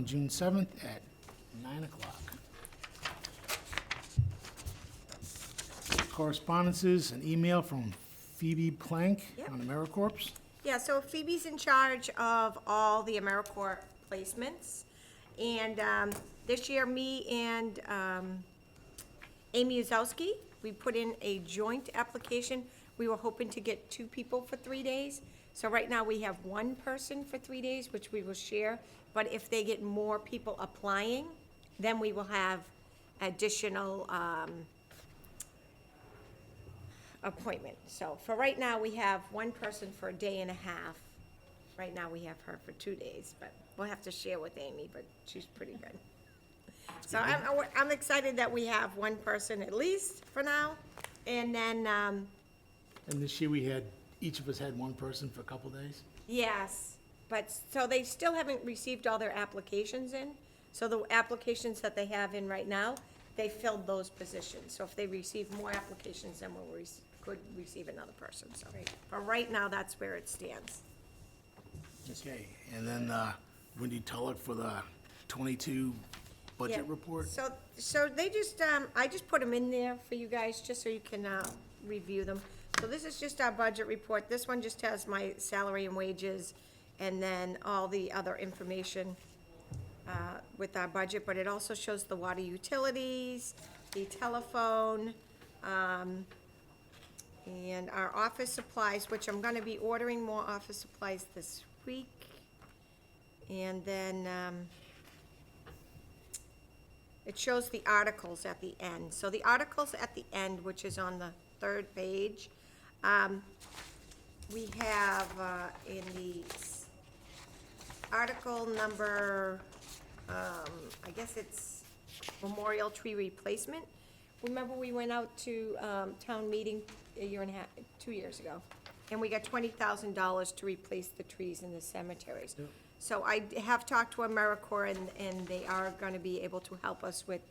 June 7th at 9 o'clock. Correspondences, an email from Phoebe Plank Yep. on AmeriCorps. Yeah, so Phoebe's in charge of all the AmeriCorps placements. And this year, me and Amy Uzowski, we put in a joint application. We were hoping to get 2 people for 3 days. So right now, we have 1 person for 3 days, which we will share. But if they get more people applying, then we will have additional appointment. So for right now, we have 1 person for a day and a half. Right now, we have her for 2 days, but we'll have to share with Amy, but she's pretty good. So I'm excited that we have 1 person at least for now. And then, And this year each of us had 1 person for a couple days. yes, but, so they still haven't received all their applications in. So the applications that they have in right now, they filled those positions. So if they receive more applications, then could receive another person, so. For right now, that's where it stands. Okay, and then Wendy Tulloch for the 22 budget Yeah. report. So they just, I just put them in there for you guys, just so you can review them. So this is just our budget report. This one just has my salary and wages, and then all the other information with our budget, but it also shows the water utilities, the telephone, and our office supplies, which I'm gonna be ordering more office supplies this week. And then, it shows the articles at the end. So the articles at the end, which is on the 3rd page, we have, in the article number, I guess it's memorial tree replacement. Remember, we went out to, town meeting a year and a half, 2 years ago, and we got $20,000 to replace the trees in the cemeteries. Yep. So I have talked to AmeriCorps, and they are gonna be able to help us with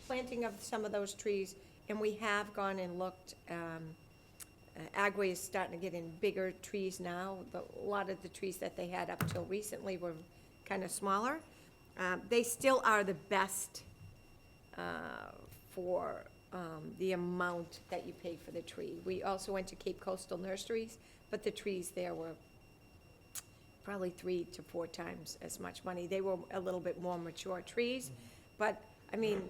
planting of some of those trees. And we have gone and looked, Agway is starting to get in bigger trees now. A lot of the trees that they had up till recently were kind of smaller. They still are the best for the amount that you pay for the tree. We also went to Cape Coastal Nurseries, but the trees there were probably 3 to 4 times as much money. They were a little bit more mature trees, but, I mean,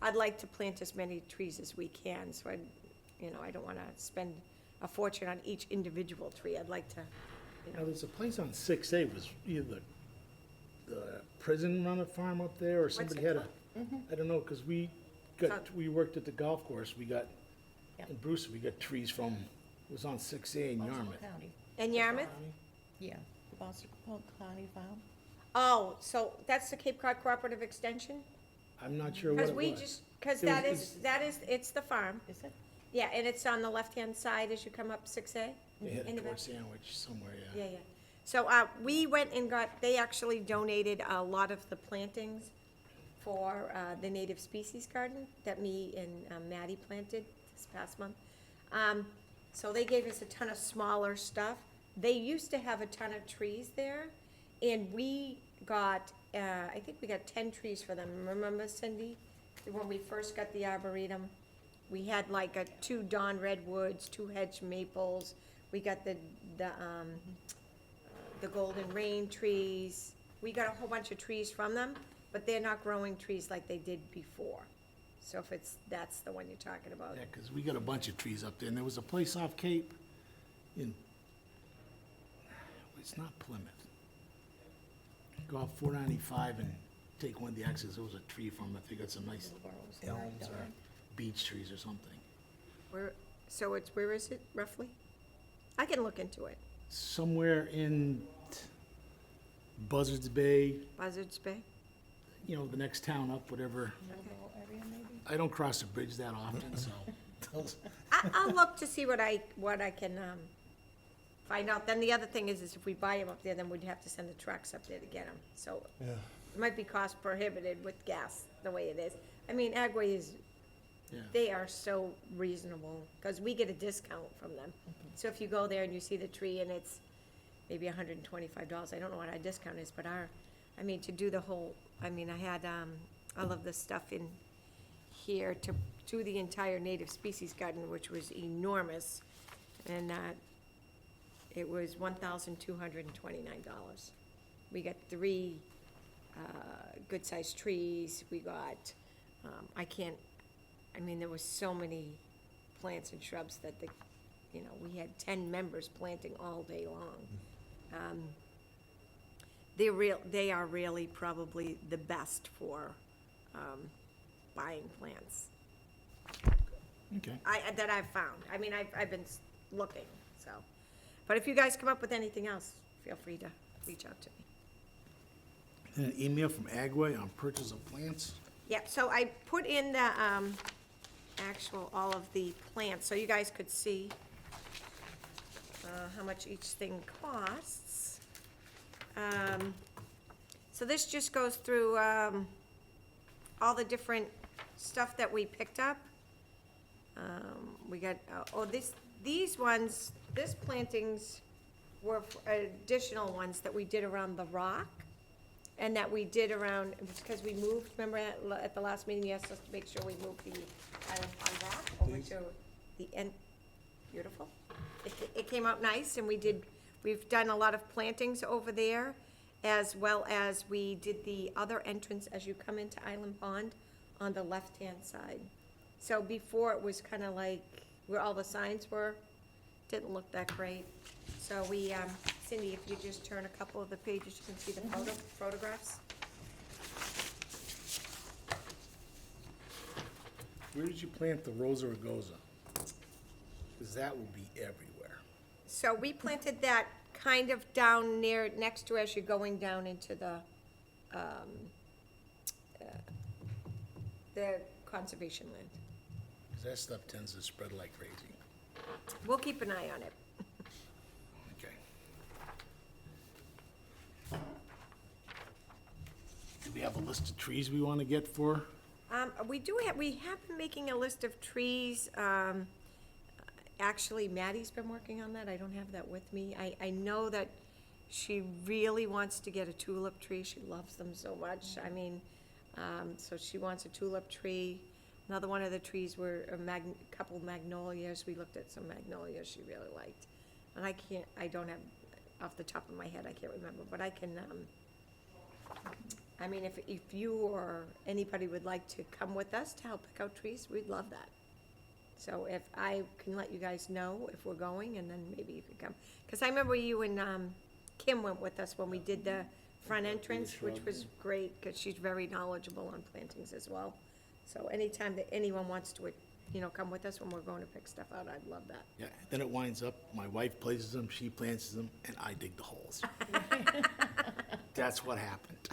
I'd like to plant as many trees as we can, so I don't wanna spend a fortune on each individual tree. I'd like to, Now, there's a place on 6A, was either the prison run a farm up there, or somebody it had I don't know, because we worked at the golf course, in Bruce, we got trees from, it was on 6A in Yarmouth. County, in Yarmouth? yeah, Boston County Farm. Oh, so that's the Cape Cod Cooperative Extension? I'm not sure what it was. Because It that is, it's the farm. Is it? Yeah, and it's on the left-hand side as you come up 6A. They had in it the towards back. Sandwich somewhere, yeah. Yeah, yeah. So, we went and they actually donated a lot of the plantings for, the native species garden that me and Maddie planted this past month. So they gave us a ton of smaller stuff. They used to have a ton of trees there, and we got, I think we got 10 trees for them. Remember, Cindy, when we first got the arboretum? We had like 2 Dawn redwoods, 2 hedge maples. We got the golden rain trees. We got a whole bunch of trees from them, but they're not growing trees like they did before. So if that's the one you're talking about. Yeah, because we got a bunch of trees up there, and there was a place off Cape it's not Plymouth. Go off 495 and take one of the exits, there was a tree from it, they got some nice elms or beech trees or something. Where is it roughly? I can look into it. Somewhere in Buzzards Bay, Buzzards Bay? the next town up, whatever. Little area maybe? I don't cross the bridge that often, so. I'll look to see what I can, find out. Then the other thing is if we buy them up there, then we'd have to send the trucks up there to get them. So it might be cost prohibitive with gas, the way it is. I mean, Agway is, Yeah. they are so reasonable, because we get a discount from them. So if you go there and you see the tree and it's maybe $125, I don't know what our discount is, but to do the whole I mean, I had, all of this stuff in here to do the entire native species garden, which was enormous. And, it was $1,229. We got 3, good-sized trees, we got, there was so many plants and shrubs that we had 10 members planting all day long. They are really probably the best for, buying plants, Okay. that I've found. I mean, I've been looking, so. But if you guys come up with anything else, feel free to reach out to me. Then an email from Agway on purchase of plants. Yep, so I put in the, all of the plants, so you guys could see, how much each thing costs. So this just goes through, all the different stuff that we picked up. We got, these ones, this plantings were additional ones that we did around the rock, and that we did around, because we moved, remember at the last meeting, you asked us to make sure we moved the Island Pond Rock over Please. to the end. Beautiful. It came out nice, and we've done a lot of plantings over there, as well as we did the other entrance as you come into Island Pond on the left-hand side. So before, it was kind of like where all the signs were, didn't look that great. So we, Cindy, if you just turn a couple of the pages, you can see the photographs. Where did you plant the Rosa Rugosa? Because that will be everywhere. So we planted that kind of down near, next to as you're going down into the conservation land. Because that stuff tends to spread like crazy. We'll keep an eye on it. Okay. Do we have a list of trees we want to get for? We have been making a list of trees. Actually, Maddie's been working on that. I don't have that with me. I know that she really wants to get a tulip tree. She loves them so much. I mean, so she wants a tulip tree. Another one of the trees were a couple magnolias. We looked at some magnolias she really liked. And I don't have, off the top of my head, I can't remember, but I can, if you or anybody would like to come with us to help pick out trees, we'd love that. So if I can let you guys know if we're going, and then maybe you could come. Because I remember you and Kim went with us when we did the front entrance, which was great, because she's very knowledgeable on plantings as well. So anytime that anyone wants to, come with us when we're going to pick stuff out, I'd love that. Yeah, then it winds up, my wife places them, she plants them, and I dig the holes. That's what happened.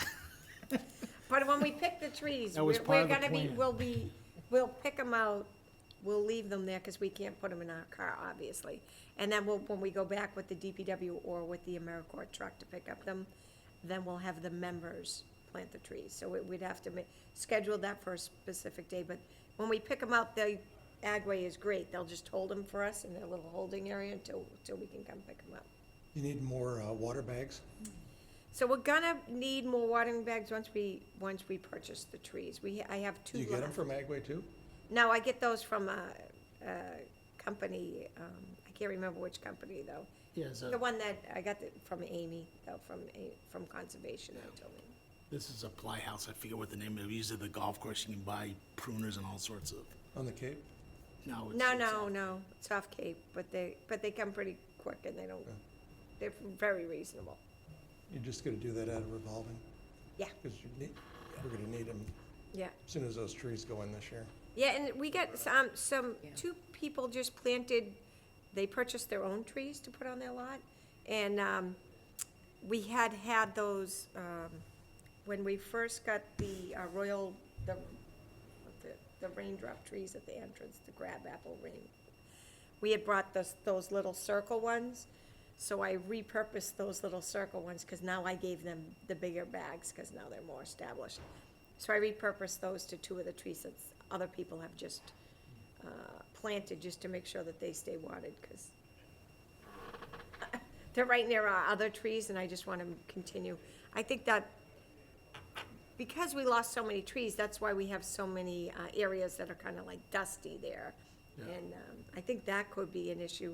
But when we pick the trees, That was we're part of the gonna be, plan. we'll pick them out, we'll leave them there, because we can't put them in our car, obviously. And then when we go back with the DPW or with the AmeriCorps truck to pick up them, then we'll have the members plant the trees. So we'd have to schedule that for a specific day, but when we pick them out, the Agway is great. They'll just hold them for us in their little holding area until we can come pick them up. You need more water bags? So we're gonna need more watering bags once we purchase the trees. I have 2 Do you get them left. from Agway too? No, I get those from a company, I can't remember which company though. Yeah, so The one that, I got from Amy, though, from Conservation, they told me. this is a ply house, I forget what the name of it, usually the golf course, you can buy pruners and all sorts of, On the Cape? no, it's. No, it's off Cape, but they come pretty quick and they don't, they're very reasonable. You're just gonna do that out of revolving? Yeah. Because we're gonna need them Yeah. as soon as those trees go in this year. Yeah, and we got some 2 people just planted, they purchased their own trees to put on their lot. And we had those, when we first got the the raindrop trees at the entrance, the crabapple rain. We had brought those little circle ones, so I repurposed those little circle ones, because now I gave them the bigger bags, because now they're more established. So I repurposed those to 2 of the trees that other people have just planted, just to make sure that they stay watered, because they're right near our other trees, and I just want to continue. I think that because we lost so many trees, that's why we have so many areas that are kind of like dusty there. Yeah. And I think that could be an issue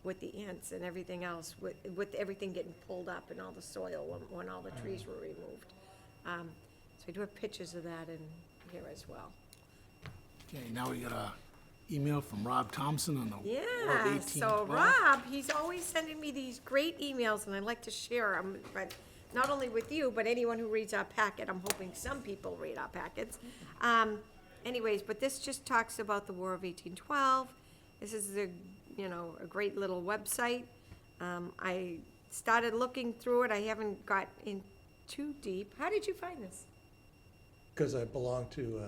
with the ants and everything else, with everything getting pulled up and all the soil when all the trees were removed. So I do have pictures of that in here as well. Okay, now we got a email from Rob Thompson on the War of Yeah, 1812. so Rob, he's always sending me these great emails, and I like to share them, but not only with you, but anyone who reads our packet. I'm hoping some people read our packets. Anyways, but this just talks about the War of 1812. This is a great little website. I started looking through it. I haven't got in too deep. How did you find this? Because I belong to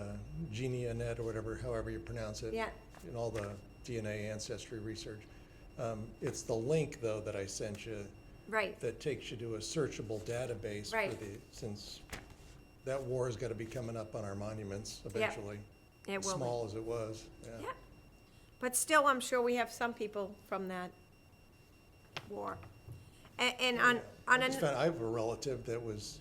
GeniaNet or whatever, however you pronounce it. Yeah. In all the DNA ancestry research. It's the link, though, that I sent you Right, that takes you to a searchable database. Right. Since that war has got to be coming up on our monuments Yeah. eventually. it will be. Small as it was, Yeah, yeah. but still, I'm sure we have some people from that war. And on I just found, I have a relative that was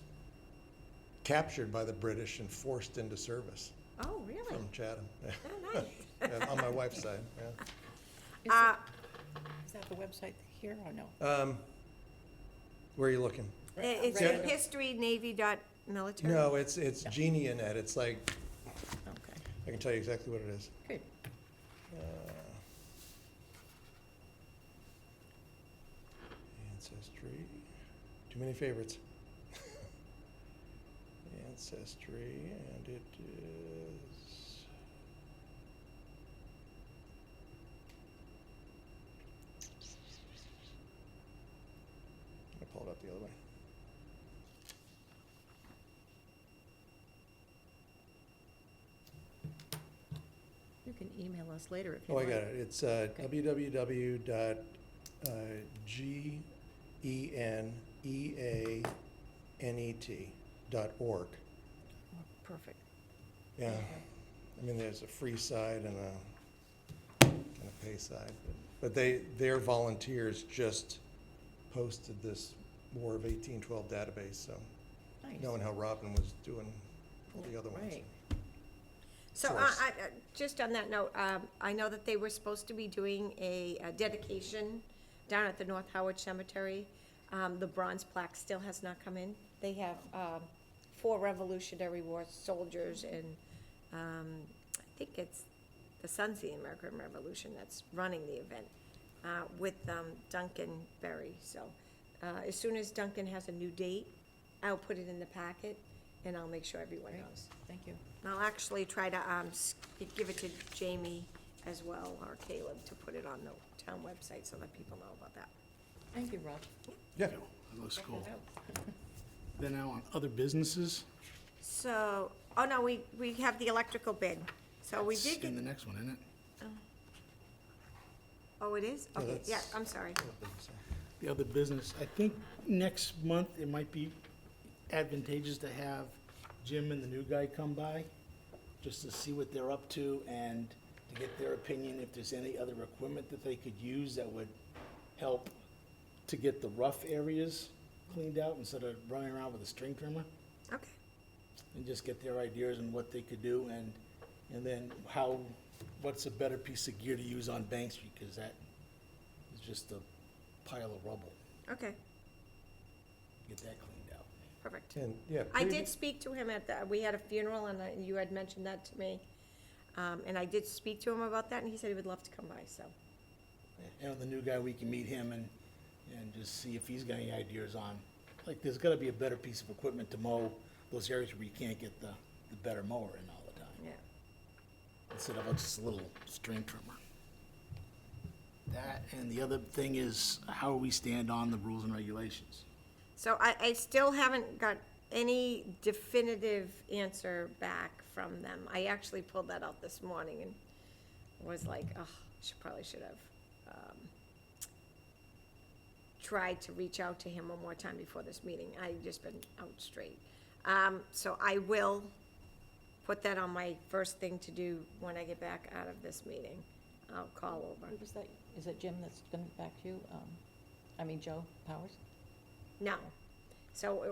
captured by the British and forced into service oh, really? from Chatham. Oh, nice. Yeah, on my wife's side, yeah. Is that the website here or no? Where are you looking? It's Right. historynavy.military. No, it's GeniaNet. It's like, Okay, I can tell you exactly what it is. good. Ancestry. Too many favorites. Ancestry, and it is. I pulled it up the other way. You can email us later if you Oh, I like. got it. It's www.geneanet.org. Oh, perfect. Yeah, I mean, there's a free side and a pay side, but their volunteers just posted this War of 1812 database, so Nice. knowing how Robin was doing all the other ones. Right. So, Source. just on that note, I know that they were supposed to be doing a dedication down at the North Harwich Cemetery. The bronze plaque still has not come in. They have 4 Revolutionary War soldiers, and I think it's the Sons of the American Revolution that's running the event with Duncan Berry. So, as soon as Duncan has a new date, I'll put it in the packet, and I'll make sure everyone Great. knows. Thank you. And I'll actually try to give it to Jamie as well, or Caleb, to put it on the town website so that people know about that. Thank you, Rob. Yeah, That looks Check cool. that out. Then now on other businesses. So, oh no, we have the electrical bid. So we It's did get, in the next one, isn't it? oh, it is? Yeah, Okay, yeah, that's- I'm sorry. The other business, I think next month it might be advantageous to have Jim and the new guy come by, just to see what they're up to and to get their opinion if there's any other equipment that they could use that would help to get the rough areas cleaned out instead of running around with a string trimmer, Okay, and just get their ideas on what they could do and then what's a better piece of gear to use on Bank Street, because that is just a pile of rubble. okay, Get that cleaned out. perfect. and, yeah. I did speak to him we had a funeral, and you had mentioned that to me. And I did speak to him about that, and he said he would love to come by, so. And the new guy, we can meet him and just see if he's got any ideas on, like, there's gotta be a better piece of equipment to mow those areas where you can't get the better mower in all the time, Yeah. instead of just a little string trimmer. That, and the other thing is how we stand on the rules and regulations. So I still haven't got any definitive answer back from them. I actually pulled that out this morning and was like, oh, probably should have tried to reach out to him one more time before this meeting. I've just been out straight. So I will put that on my first thing to do when I get back out of this meeting. I'll call over. Who was that? Is it Jim that's gonna back to you? Joe Powers? No. So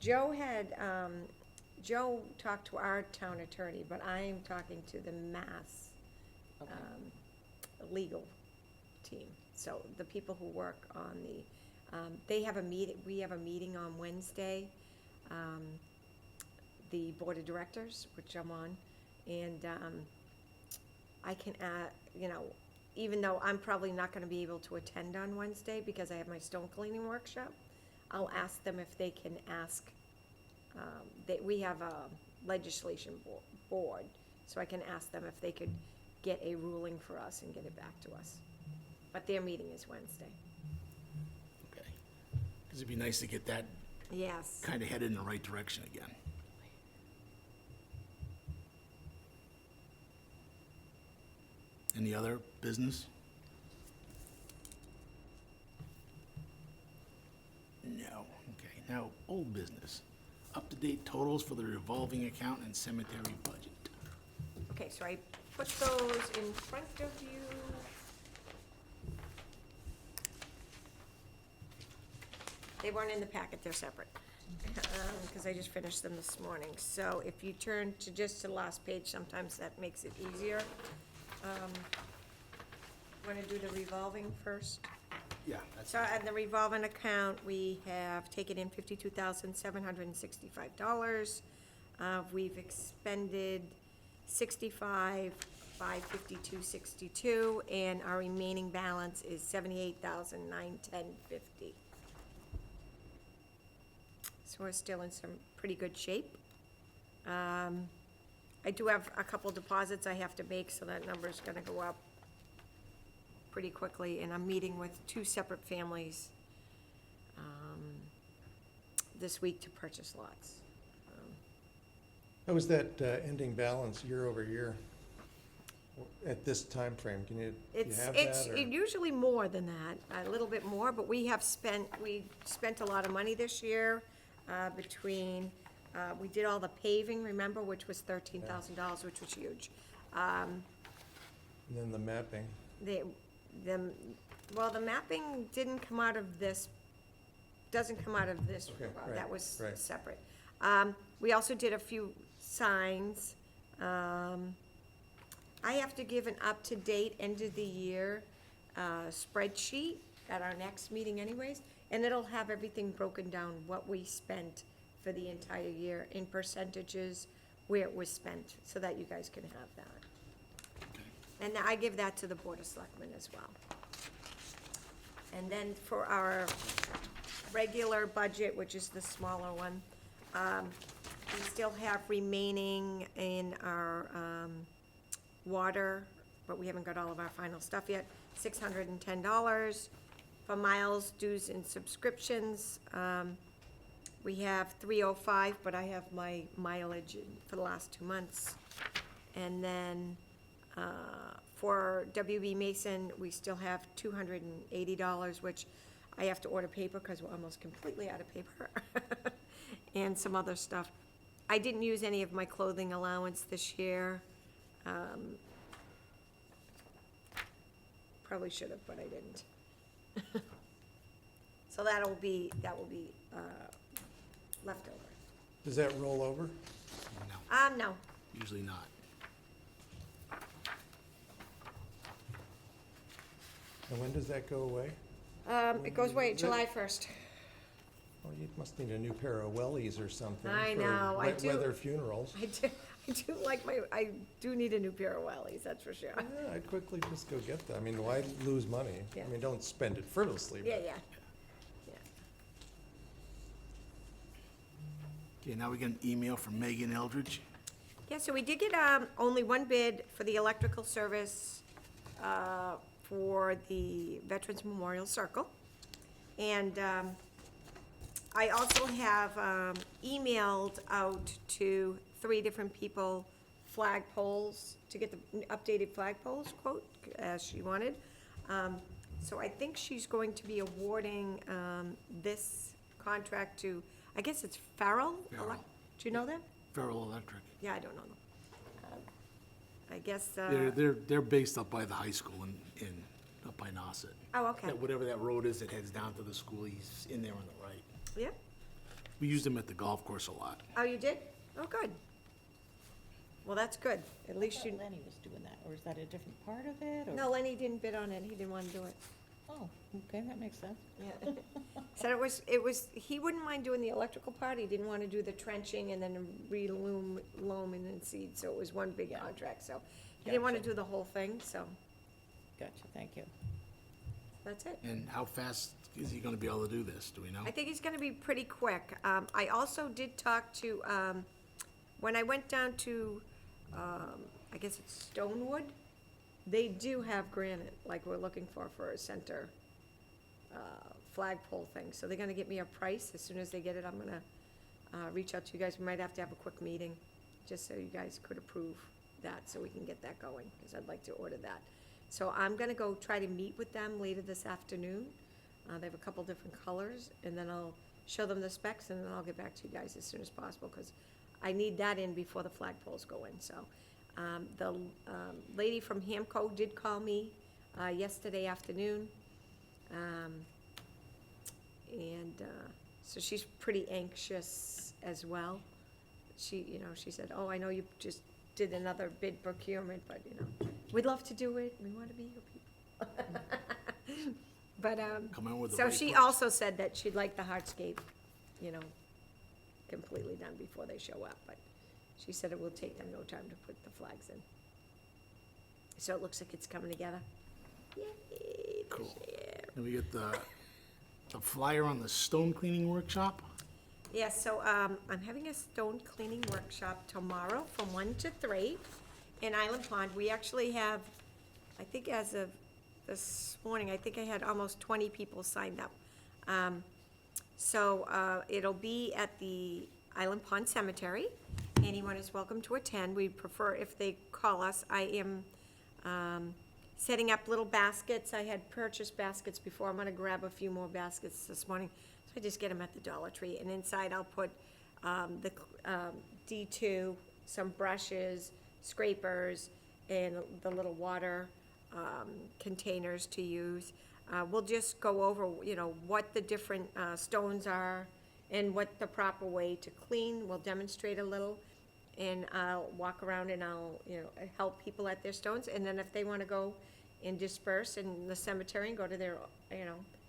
Joe talked to our town attorney, but I'm talking to the Mass Okay. legal team. So the people who work on they have a meeting, we have a meeting on Wednesday, the Board of Directors, which I'm on, and I can, even though I'm probably not gonna be able to attend on Wednesday because I have my stone cleaning workshop, I'll ask them if they can ask, we have a legislation board, so I can ask them if they could get a ruling for us and get it back to us. But their meeting is Wednesday. Okay. Because it'd be nice to get that Yes. kind of headed in the right direction again. Any other business? No. Okay, now, old business. Up-to-date totals for the revolving account and cemetery budget. Okay, so I put those in front of you. They weren't in the packet, they're separate, because I just finished them this morning. So if you turn to just to the last page, sometimes that makes it easier. Want to do the revolving first? Yeah, that's. So at the revolving account, we have taken in $52,765. We've expended $65,552.62, and our remaining balance is $78,910.50. So we're still in some pretty good shape. I do have a couple deposits I have to make, so that number's gonna go up pretty quickly, and I'm meeting with two separate families this week to purchase lots. How was that ending balance year over year at this time frame? Can you have It's that? Or? usually more than that, a little bit more, but we spent a lot of money this year between, we did all the paving, remember, which was $13,000, which was huge. And then the mapping. The mapping didn't come out of this, doesn't come out of this, Okay, right, that was right. separate. We also did a few signs. I have to give an up-to-date end of the year spreadsheet at our next meeting anyways, and it'll have everything broken down, what we spent for the entire year in percentages, where it was spent, so that you guys can have that. And I give that to the Board of Selectmen as well. And then for our regular budget, which is the smaller one, we still have remaining in our water, but we haven't got all of our final stuff yet, $610. For miles, dues, and subscriptions, we have $305, but I have my mileage for the last 2 months. And then for WB Mason, we still have $280, which I have to order paper because we're almost completely out of paper. And some other stuff. I didn't use any of my clothing allowance this year. Probably should have, but I didn't. So that will be left over. Does that roll over? No, No, usually not. And when does that go away? it goes away July 1st. Well, you must need a new pair of wellies or something. I for know, I do. Weather funerals. I do need a new pair of wellies, that's for sure. Yeah, I'd quickly just go get them. I mean, why lose money? Yeah. I mean, don't spend it frivolously. Yeah, but- yeah. Okay, now we get an email from Megan Eldridge. Yeah, so we did get only one bid for the electrical service for the Veterans Memorial Circle. And I also have emailed out to 3 different people flagpoles, to get the updated flagpoles quote, as she wanted. So I think she's going to be awarding this contract to, I guess it's Farrell? Farrell. Do you know them? Federal Electric. Yeah, I don't know them. I guess, They're based up by the high school up by Nauset. oh, okay, Whatever that road is that heads down to the school, he's in there on the right. yeah. We used them at the golf course a lot. Oh, you did? Oh, good. Well, that's good. At I least thought you, Lenny was doing that, or is that a different part of it, or? no, Lenny didn't bid on it. He didn't want to do it. Oh, okay, that makes sense. Yeah. Said he wouldn't mind doing the electrical part. He didn't want to do the trenching and then loam and then seed. So it was one big Yeah. contract, so he didn't want to Gotcha. do the whole thing, so Gotcha, thank you. that's it. And how fast is he gonna be able to do this? Do we know? I think he's gonna be pretty quick. I also did talk to, when I went down to, I guess it's Stonewood, they do have granite, like we're looking for a center, flagpole thing. So they're gonna get me a price. As soon as they get it, I'm gonna, reach out to you guys. We might have to have a quick meeting, just so you guys could approve that, so we can get that going, because I'd like to order that. So I'm gonna go try to meet with them later this afternoon. They have a couple different colors, and then I'll show them the specs, and then I'll get back to you guys as soon as possible, because I need that in before the flagpoles go in, so. The lady from Hamco did call me yesterday afternoon. So she's pretty anxious as well. She said, oh, I know you just did another bid procurement, but, we'd love to do it. We want to be your people. But, Come in with the so right she price. also said that she'd like the hardscape, completely done before they show up, but she said it will take them no time to put the flags in. So it looks like it's coming together. Yay, Cool. this year. And we get the flyer on the stone cleaning workshop. Yeah, so, I'm having a stone cleaning workshop tomorrow from 1 to 3 in Island Pond. We actually have, I think as of this morning, I think I had almost 20 people signed up. It'll be at the Island Pond Cemetery. Anyone is welcome to attend. We prefer if they call us. I am, setting up little baskets. I had purchased baskets before. I'm gonna grab a few more baskets this morning. So I just get them at the Dollar Tree, and inside I'll put, the D2, some brushes, scrapers, and the little water, containers to use. We'll just go over, what the different, stones are and what the proper way to clean. We'll demonstrate a little, and I'll walk around and I'll, help people at their stones. And then if they wanna go and disperse in the cemetery and go to their,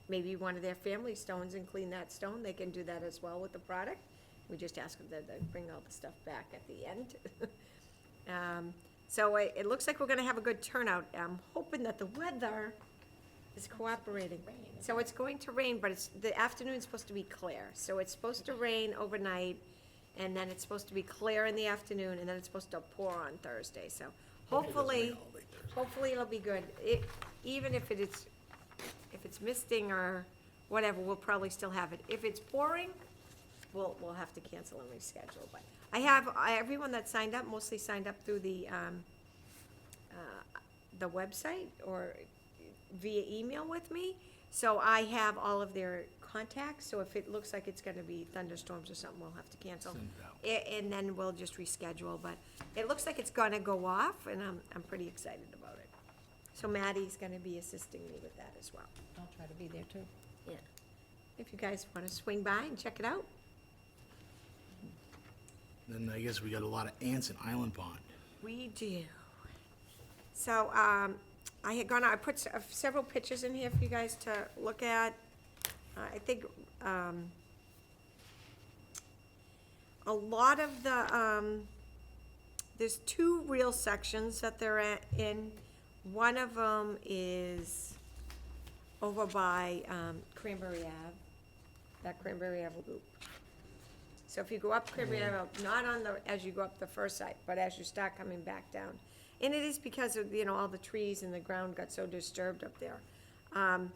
maybe one of their family stones and clean that stone, they can do that as well with the product. We just ask them that they bring all the stuff back at the end. So it looks like we're gonna have a good turnout. I'm hoping that the weather is cooperating. So it's going to rain, but the afternoon's supposed to be clear. So it's supposed to rain overnight, and then it's supposed to be clear in the afternoon, and then it's supposed to pour on Thursday. So hopefully it'll be good. Even if it's misting or whatever, we'll probably still have it. If it's pouring, we'll have to cancel and reschedule. But I have everyone that signed up, mostly signed up through the website or via email with me. So I have all of their contacts, so if it looks like it's gonna be thunderstorms or something, we'll have to cancel. Send it out. And then we'll just reschedule, but it looks like it's gonna go off, and I'm pretty excited about it. So Maddie's gonna be assisting me with that as well. I'll try to be there too. Yeah. If you guys wanna swing by and check it out. Then I guess we got a lot of ants in Island Pond. We do. So, I put several pictures in here for you guys to look at. I think, a lot of there's 2 real sections that they're in. One of them is over by, Cranberry Ave, that Cranberry Ave loop. So if you go up Cranberry Ave, not as you go up the first side, but as you start coming back down. And it is because of, all the trees and the ground got so disturbed up there. And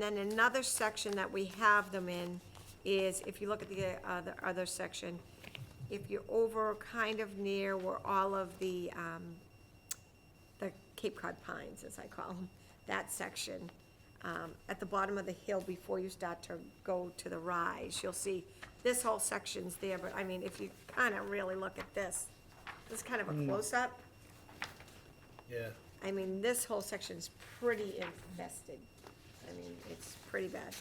then another section that we have them in is, if you look at the other section, if you're over kind of near where all of the Cape Cod pines, as I call them, that section, at the bottom of the hill before you start to go to the rise, you'll see this whole section's there, but I mean, if you kind of really look at this is kind of a close-up. Yeah. I mean, this whole section's pretty infested. I I mean, it's pretty bad.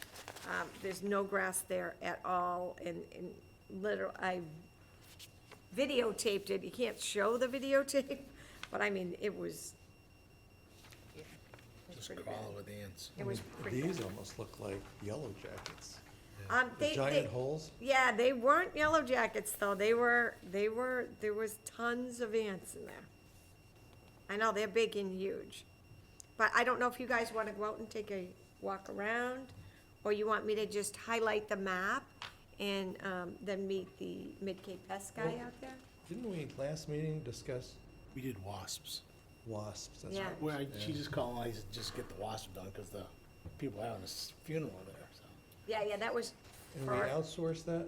There's no grass there at all, and literally, I videotaped it. You can't show the videotape, but I mean, it was Just pretty bad. crawl with ants. It was pretty These bad. almost look like yellow jackets. The They, giant holes. yeah, they weren't yellow jackets, though. There was tons of ants in there. I know, they're big and huge. But I don't know if you guys want to go out and take a walk around, or you want me to just highlight the map and then meet the Mid-Cape Pest guy Well- out there? Didn't we last meeting discuss We did wasps. wasps? That's Yeah. right. Well, she Yeah. just called, I said, just get the wasp done, because the people are having a funeral there, so. Yeah, that was And we for, outsourced that?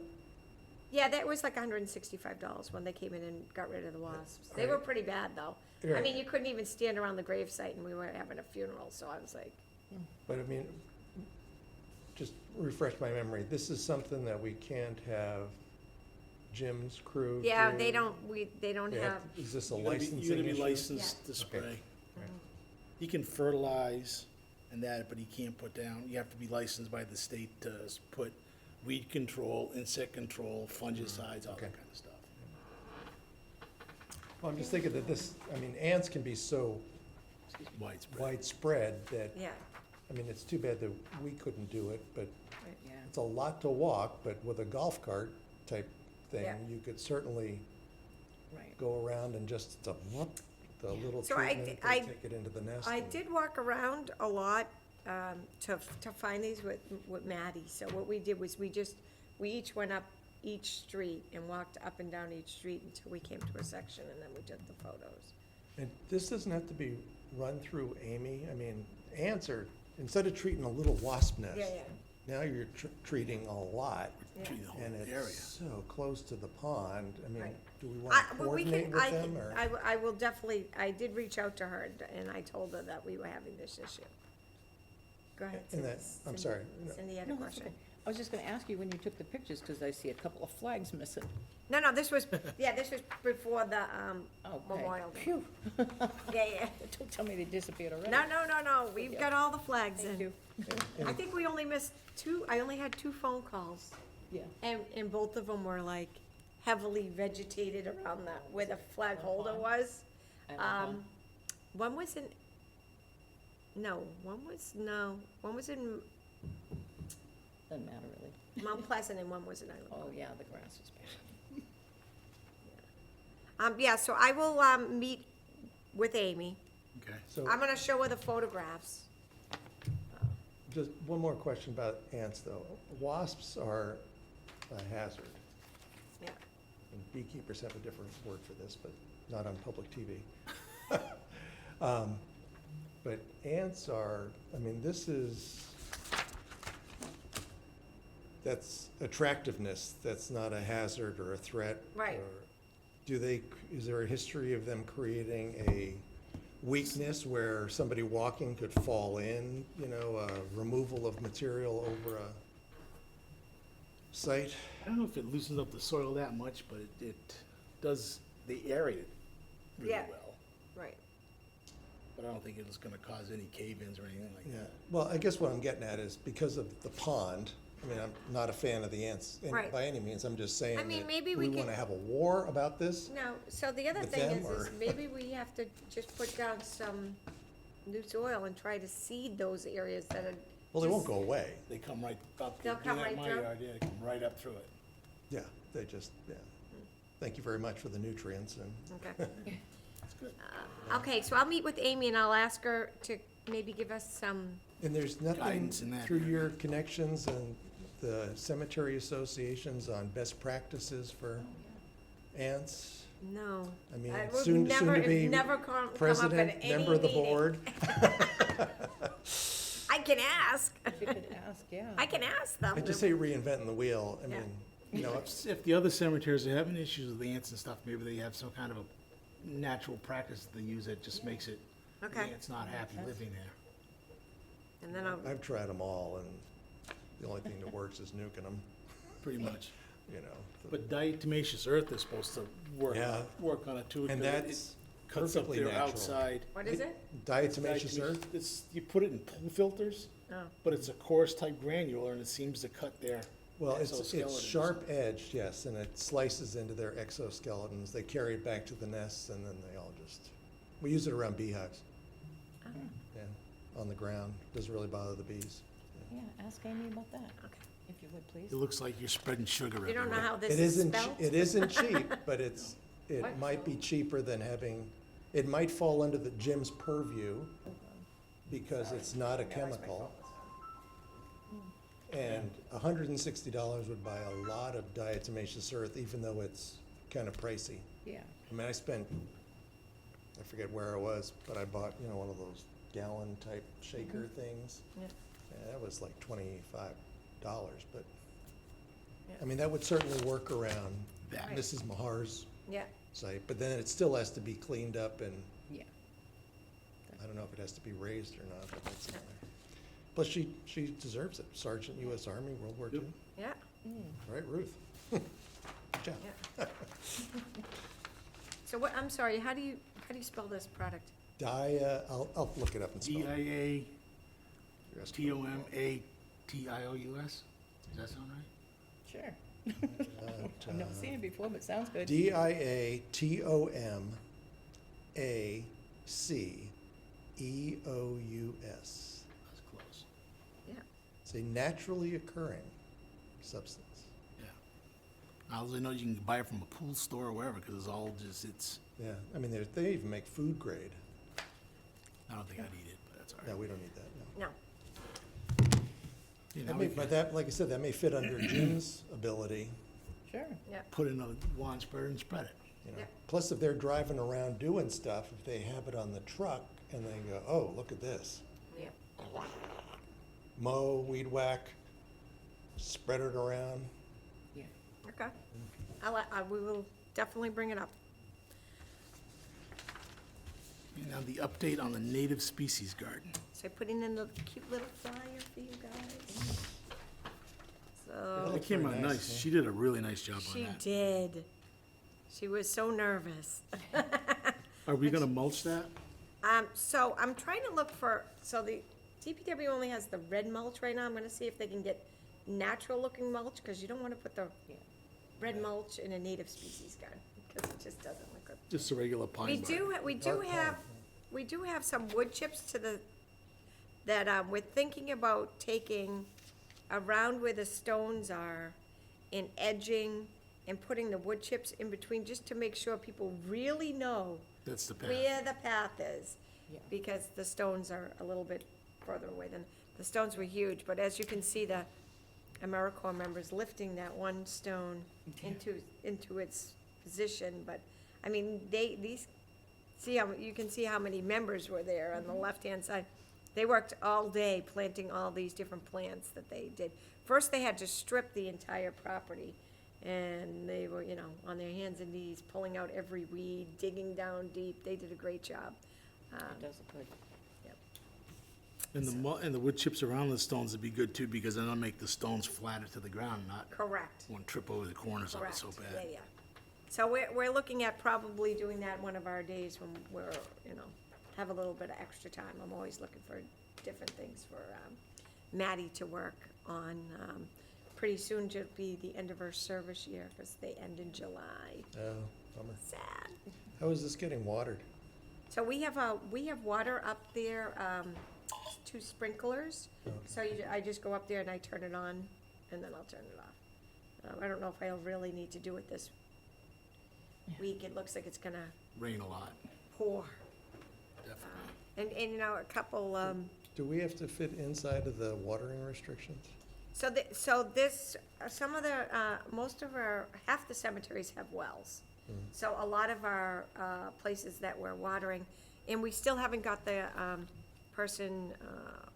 yeah, that was like $165 when they came in and got rid of the wasps. They were Right. pretty bad, though. I Right. mean, you couldn't even stand around the gravesite, and we were having a funeral, so I was like, But I mean, just refresh my memory, this is something that we can't have Jim's crew yeah, do? they don't They have, Is this a You gotta be- licensing You gotta be issue? licensed to Okay. spray. Right. He can fertilize and that, but he can't put down, you have to be licensed by the state to put weed control, insect control, fungicides, all Okay. that kind of stuff. Well, I'm just thinking that this, I mean, ants can be so It's widespread. widespread that, yeah, I mean, it's too bad that we couldn't do it, but Yeah. it's a lot to walk, but with a golf cart type thing, Yeah. you could certainly Right. go around and just the little So I treatment, di- I- they take it into the nest. I and- did walk around a lot to find these with Maddie. So what we did was we each went up each street and walked up and down each street until we came to a section, and then we took the photos. And this doesn't have to be run through Amy. I mean, ants are, instead of treating a little wasp nest, Yeah, yeah. now you're treating a lot, Yeah. Treat the whole and area. it's so close to the pond. I mean, Right. do we want I- to but we coordinate can- with I them, can- or? I will definitely, I did reach out to her, and I told her that we were having this issue. Go ahead, And that- Cindy. I'm sorry. No. Cindy had a No, that's question. okay. I was just gonna ask you when you took the pictures, because I see a couple of flags missing. No, this was, this was before the Okay. Memorial Day. Phew. Yeah. Don't tell me they disappeared already. No, we've got all the flags in. Thank you. I think we only missed I only had 2 phone calls, Yeah. and both of them were like heavily vegetated around where the flag holder was. And, uh-huh. One was in, one was in Doesn't matter really. Mount Pleasant and one was in Island. Oh, yeah, the grass is bad. Yeah, so I will, meet with Amy. Okay. So, I'm gonna show her the photographs. just one more question about ants, though. Wasps are a hazard, Yeah. and beekeepers have a different word for this, but not on public TV. But ants are, I mean, that's attractiveness, that's not a hazard or a threat. Right. or is there a history of them creating a weakness where somebody walking could fall in, removal of material over a site? I don't know if it loosens up the soil that much, but it does the area really Yeah. well. Right. But I don't think it's gonna cause any cave-ins or anything like Yeah, that. well, I guess what I'm getting at is because of the pond, I mean, I'm not a fan of the ants Right. by any means, I'm just saying I mean, that maybe we we wanna could- have a war about this? No, so the other With thing them, is or- maybe we have to just put down some new soil and try to seed those areas that are. Well, they won't just- go away, They come right up, They'll come being at right my through? yard, yeah, they come right up through it. yeah, thank you very much for the nutrients and. Okay. That's good. Okay, so I'll meet with Amy and I'll ask her to maybe give us some, And there's nothing Guidance in that through area. your connections and the cemetery associations on best practices for ants? no. I mean, It would soon never- to it be never come up at president, any member of the meeting. board. I can ask. You could ask, yeah. I can ask them. I just say reinventing the wheel. I Yeah. mean, If the other cemeteries are having issues with the ants and stuff, maybe they have some kind of a natural practice they use that just makes it, the Okay. ants not happy living there. And then I'll, I've tried them all and the only thing that works is nuking them, Pretty much. you know. But diatomaceous earth is supposed to work, Yeah. work on it too. And 'cause it that's, cuts up Perfectly their natural. outside. What is it? Diatomaceous earth? It's, you put it in pool filters, Oh, but it's a coarse type granular and it seems to cut their Well, it's exoskeletons. sharp edged, yes, and it slices into their exoskeletons. They carry it back to the nests and then they all just, we use it around beehives. Oh. Yeah, on the ground. Doesn't really bother the bees. Yeah, ask Amy about that, okay. if you would, It please. looks like you're spreading sugar You don't know everywhere. how this It is isn't, spelled? it isn't cheap, but it What? might be cheaper than having, it might fall under the Jim's purview because it's not a chemical. And $160 would buy a lot of diatomaceous earth, even though it's kind of pricey. Yeah, I mean, I spent, I forget where I was, but I bought, one of those gallon type shaker things. Yeah. Yeah, that was like $25, but, Yeah. I mean, that would certainly work around That. Right. Mrs. Mahar's Yeah, site, but then it still has to be cleaned up and yeah. I don't know if it has to be raised or not, but that's, plus she deserves it. Sergeant US Army, World War II. yeah, Right, Ruth? Good job. yeah. So what, I'm sorry, how do you spell this product? I'll look it up and spell it. DIA You're asking about- TOMATIOUS? Does that sound right? Sure. I've never seen it before, but sounds good. DIATOMACEOUS. That's close. Yeah, It's a naturally occurring substance. Yeah. I also know you can buy it from a pool store or wherever, because it's all just, it's, Yeah, I mean, they even make food grade. I don't think I'd eat it, but that's all No, right. we don't need that, no. no, You know, That we may, but that, like I said, that may fit under Jim's ability, Sure. yeah, put in a wand spreader and spread it. Yeah. Plus, if they're driving around doing stuff, if they have it on the truck and they go, oh, look at this. yeah. Mow, weed whack, spread it around. Yeah. Okay. We will definitely bring it up. And now the update on the native species garden. So putting in the cute little flyer for you guys. So, It came out very nice. nice, yeah. She did a really nice job on she that. did. She was so nervous. Are we gonna mulch that? So I'm trying to look for, so the DPW only has the red mulch right now. I'm gonna see if they can get natural looking mulch, because you don't wanna put the Yeah. red mulch in a native species garden, because it just doesn't look good. Just a regular pine We bark. do have some wood chips that we're thinking about taking around where the stones are and edging and putting the wood chips in between, just to make sure people really know That's the path. where the path is. Yeah. Because the stones are a little bit further away than, the stones were huge, but as you can see, the AmeriCorps members lifting that one stone into its position, but, I mean, you can see how many members were there on the left-hand side. They worked all day planting all these different plants that they did. First, they had to strip the entire property, and they were, on their hands and knees, pulling out every weed, digging down deep. They did a great job. It does look good. Yep. And the wood chips around the stones would be good too, because then it'll make the stones flatter to the ground, not Correct. one trip over the corners of it Correct. so Yeah, bad. yeah. So we're looking at probably doing that one of our days when we're, have a little bit of extra time. I'm always looking for different things for Maddie to work on. Pretty soon to be the end of her service year, because they end in July. Oh, bummer. Sad. How is this getting watered? So we have water up there, 2 sprinklers. So I just go up there and I turn it on, and then I'll turn it off. I don't know if I'll really need to do it this week. It looks like it's gonna Rain a lot, pour. definitely. And a couple, Do we have to fit inside of the watering restrictions? some of the, half the cemeteries have wells. So a lot of our places that we're watering, and we still haven't got the person,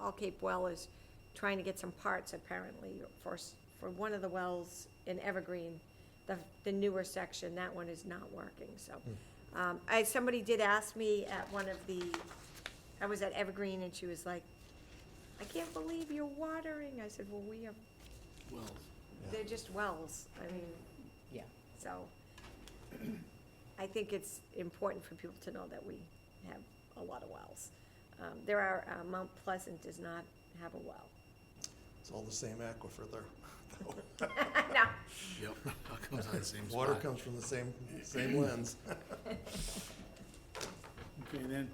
All Cape Well is trying to get some parts apparently for one of the wells in Evergreen, the newer section. That one is not working, so. Somebody did ask me at I was at Evergreen, and she was like, I can't believe you're watering. I said, well, Well, they're just wells, I mean, Yeah. so. I think it's important for people to know that we have a lot of wells. There are, Mount Pleasant does not have a well. It's all the same aquifer there. No, Yep, all comes out of the same spot. Water comes from the same lens. Okay, then,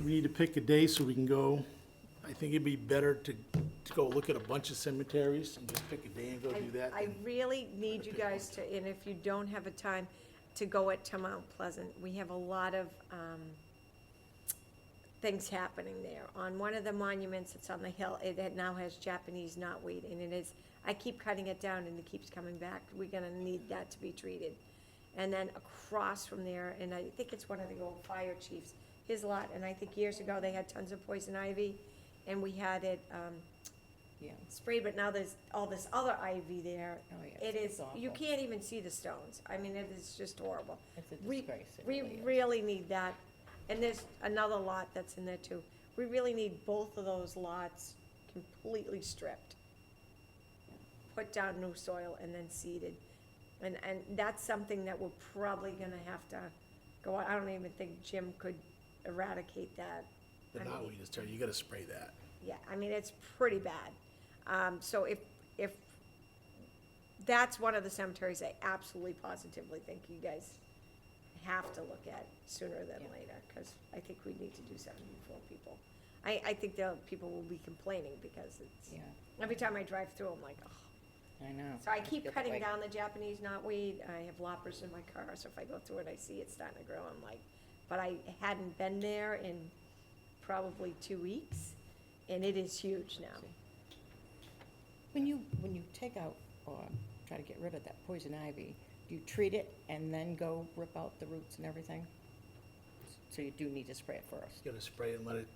we need to pick a day so we can go. I think it'd be better to go look at a bunch of cemeteries and just pick a day and go do that. I really need you guys to, and if you don't have a time, to go to Mount Pleasant. We have a lot of, things happening there. On one of the monuments, it's on the hill, now has Japanese knotweed, and it is, I keep cutting it down and it keeps coming back. We're gonna need that to be treated. And then across from there, and I think it's one of the old fire chiefs, his lot, and I think years ago, they had tons of poison ivy, and we had it, Yeah. sprayed, but now there's all this other ivy there. Oh, yeah, It it's is, you awful. can't even see the stones. I mean, it is just horrible. It's a We- disgrace, it We really is. really need that, and there's another lot that's in there too. We really need both of those lots completely stripped. Put down new soil and then seeded. And that's something that we're probably gonna have to go, I don't even think Jim could eradicate that. The I mean, knotweed is terrible, you gotta spray that. yeah, I mean, it's pretty bad. So if that's one of the cemeteries I absolutely positively think you guys have to look at sooner than Yeah. later, because I think we need to do something before people. I think the people will be complaining because it's, Yeah, every time I drive through, I'm like, oh. I know. So I keep Get cutting like- down the Japanese knotweed. I have loppers in my car, so if I go through it, I see it starting to grow, I'm like, but I hadn't been there in probably 2 weeks, and it is huge now. When you take out or try to get rid of that poison ivy, do you treat it and then go rip out the roots and everything? So you do need to spray it first. You gotta spray it and let it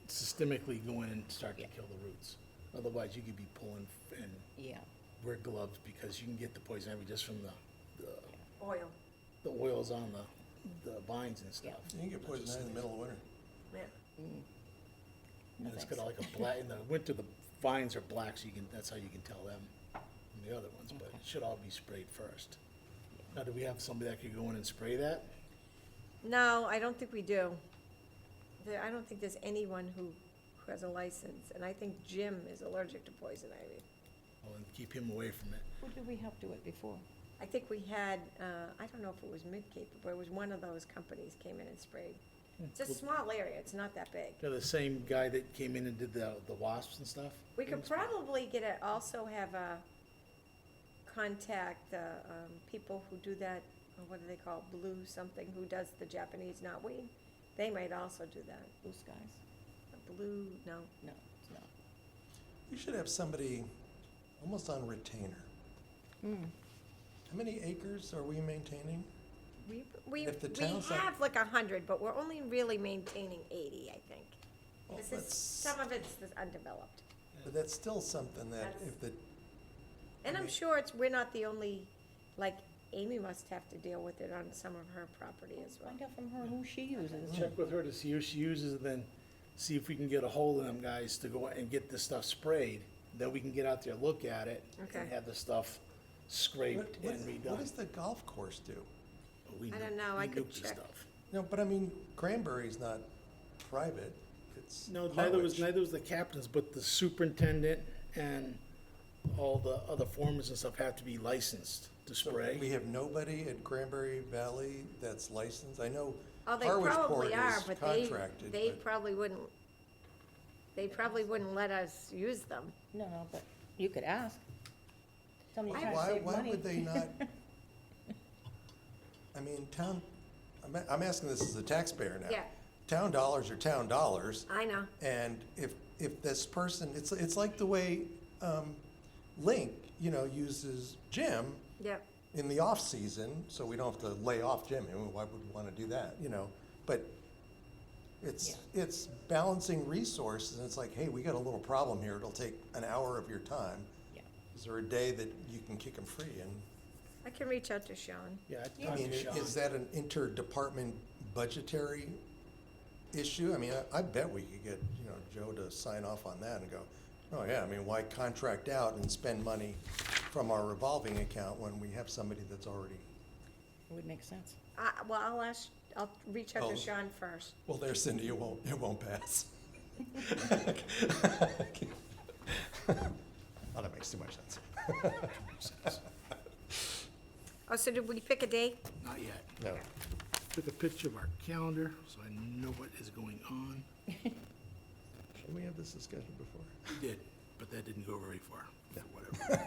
systemically go in and start to Yeah. kill the roots. Otherwise, you could be pulling and Yeah, wear gloves because you can get the poison ivy just from Oil, the oils on the vines and stuff. You can get poison ivy in the middle of winter. yeah. And it's thanks. got like a black, in the winter, the vines are black, so you can, that's how you can tell them from the other ones, but it should all be sprayed first. Now, do we have somebody that could go in and spray that? No, I don't think we do. I don't think there's anyone who has a license, and I think Jim is allergic to poison ivy. Well, and keep him away from it. who did we have do it before? I think we had, I don't know if it was Mid-Cape, but it was one of those companies came in and sprayed. It's a small area, it's not that big. They're the same guy that came in and did the wasps and stuff? We could probably also have a contact, people who do that, what do they call it, blue something, who does the Japanese knotweed. They might also do that. Blue skies? Blue, no. No, it's not. We should have somebody almost on retainer. How many acres are we maintaining? We If the town's not- have like 100, but we're only really maintaining 80, I think. Well, This is, that's- some of it's undeveloped. But that's still something that That's- if the, And I'm Right. sure we're not the only, like, Amy must have to deal with it on some of her property as well. Find out from her who she uses. Check with her to see who she uses, and then see if we can get a hold of them guys to go and get this stuff sprayed. Then we can get out there, look at it, Okay. and have the stuff scraped and what does redone. the golf course do? But we I don't nuke- know, we I could nuke the check. stuff. No, but I mean, Cranberry's not private, it's No, neither was Harwich. the captains, but the superintendent and all the other foremen and stuff have to be licensed to So spray. we have nobody at Cranberry Valley that's licensed? I know Oh, they Harwich Port probably are, is but contracted, they but probably wouldn't let us use them. No, but you could ask. Somebody trying to why, save why money. would they not? I mean, I'm asking this as a taxpayer now. Yeah. Town dollars are town dollars. I know. And if this person, it's like the way Link, uses Jim Yep. in the off-season, so we don't have to lay off Jim. I mean, why would we want to do that, But it's balancing resources, and it's like, hey, we got a little problem here. It'll take an hour of your time. Yeah. Is there a day that you can kick them free? And I can reach out to Sean. Yeah, I talk mean, to Sean. is that an interdepartment budgetary issue? I mean, I bet we could get, Joe to sign off on that and go, oh yeah, I mean, why contract out and spend money from our revolving account when we have somebody that's already It would make sense. Well, I'll reach out Oh. to Sean first. Well, there, Cindy, it won't pass. Oh, that makes too much sense. Oh, so did we pick a date? Not yet. No. Took a picture of our calendar, so I know what is going on. Shouldn't we have this discussion before? We did, but that didn't go very far. Yeah. Whatever.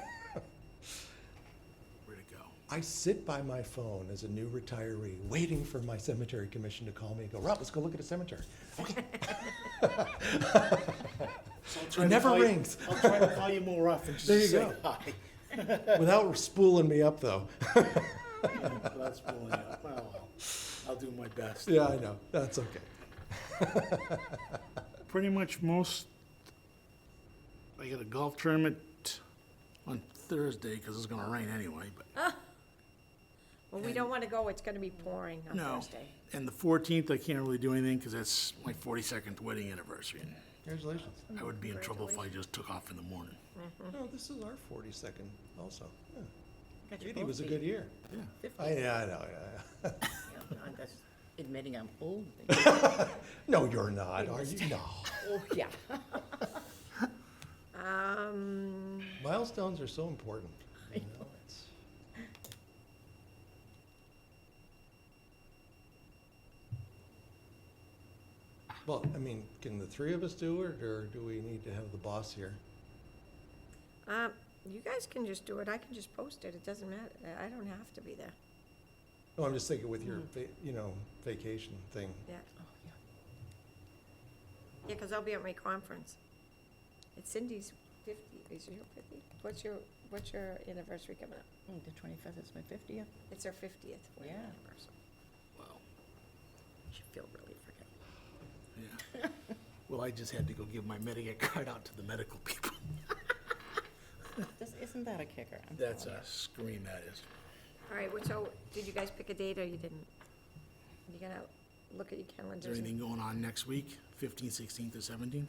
Where'd it go? I sit by my phone as a new retiree, waiting for my cemetery commission to call me and go, Rob, let's go look at a cemetery. Okay. It never rings. I'll try to call you more often, just There to you say go. hi. Without spooling me up, though. That's pulling out. Well, I'll do my best. Yeah, I know. That's okay. Pretty much I got a golf tournament on Thursday, because it's gonna rain anyway, but Well, we don't want to go, it's going to be pouring on no. Thursday. And the 14th, I can't really do anything, because that's my 42nd wedding anniversary. And Congratulations. I would be in trouble if I just took off in the morning. No, this is our 42nd also. Yeah. Got you 80 both was a beat. good year. Yeah. 50. I know, yeah. Yeah, that's admitting I'm old. No, you're not, are you? No. Oh, yeah. Milestones are so important. You know, it's. Well, I mean, can the three of us do it, or do we need to have the boss here? You guys can just do it, I can just post it, it doesn't matter, I don't have to be there, No, I'm just thinking with your, vacation thing. yeah. Oh, yeah. Yeah, because I'll be at my conference. It's Cindy's 50, is your 50? What's your anniversary coming up? The 25th is my 50th. It's her 50th wedding Yeah. anniversary. Wow. Should feel really forgetful. Yeah. Well, I just had to go give my Medicare card out to the medical people. Isn't that a kicker? I'm That's telling a scream, that is. All right, so, did you guys pick a date or you didn't? You gotta look at your Is calendars. there and- anything going on next week, 15th, 16th, or 17th?